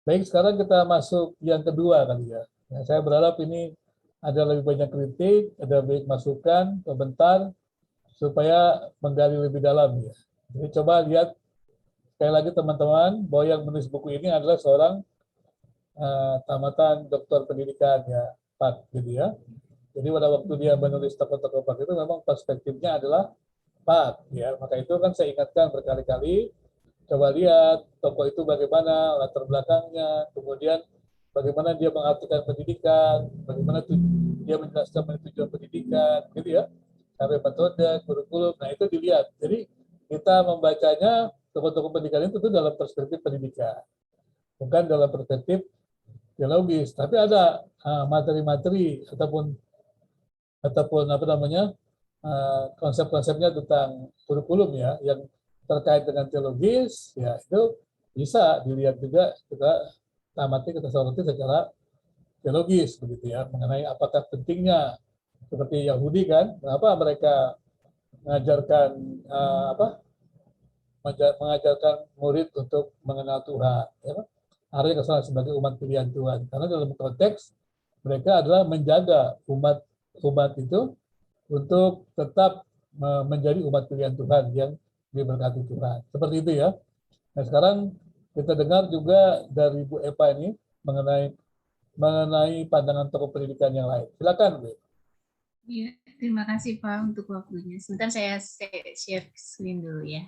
Baik, sekarang kita masuk yang kedua kali ya. Nah, saya berharap ini ada lebih banyak kritik, ada lebih masukan, komentar, supaya menggali lebih dalam ya. Jadi coba lihat sekali lagi teman-teman, bahwa yang menulis buku ini adalah seorang tamatan doktor pendidikan ya, Pak, gitu ya. Jadi pada waktu dia menulis tokoh-tokoh Pak itu memang perspektifnya adalah Pak, ya. Maka itu kan saya ingatkan berkali-kali, coba lihat tokoh itu bagaimana latar belakangnya, kemudian bagaimana dia mengartikan pendidikan, bagaimana dia menjelaskan tujuan pendidikan, gitu ya. Sampai metode, kurikulum, nah itu dilihat. Jadi kita membacanya tokoh-tokoh pendidikan itu dalam perspektif pendidikan, bukan dalam perspektif teologis. Tapi ada materi-materi ataupun apa namanya konsep-konsepnya tentang kurikulum ya yang terkait dengan teologis ya itu bisa dilihat juga kita kita soroti secara teologis begitu ya mengenai apakah pentingnya seperti Yahudi kan kenapa mereka mengajarkan mengajarkan murid untuk mengenal Tuhan ya artinya kesalahan sebagai umat pilihan Tuhan karena dalam konteks mereka adalah menjaga umat itu untuk tetap menjadi umat pilihan Tuhan yang diberkati Tuhan. Seperti itu ya. Nah sekarang kita dengar juga dari Bu Eva ini mengenai pandangan tokoh pendidikan yang lain. Silakan Bu. Iya, terima kasih Pak untuk waktunya. Sebentar saya share screen dulu ya.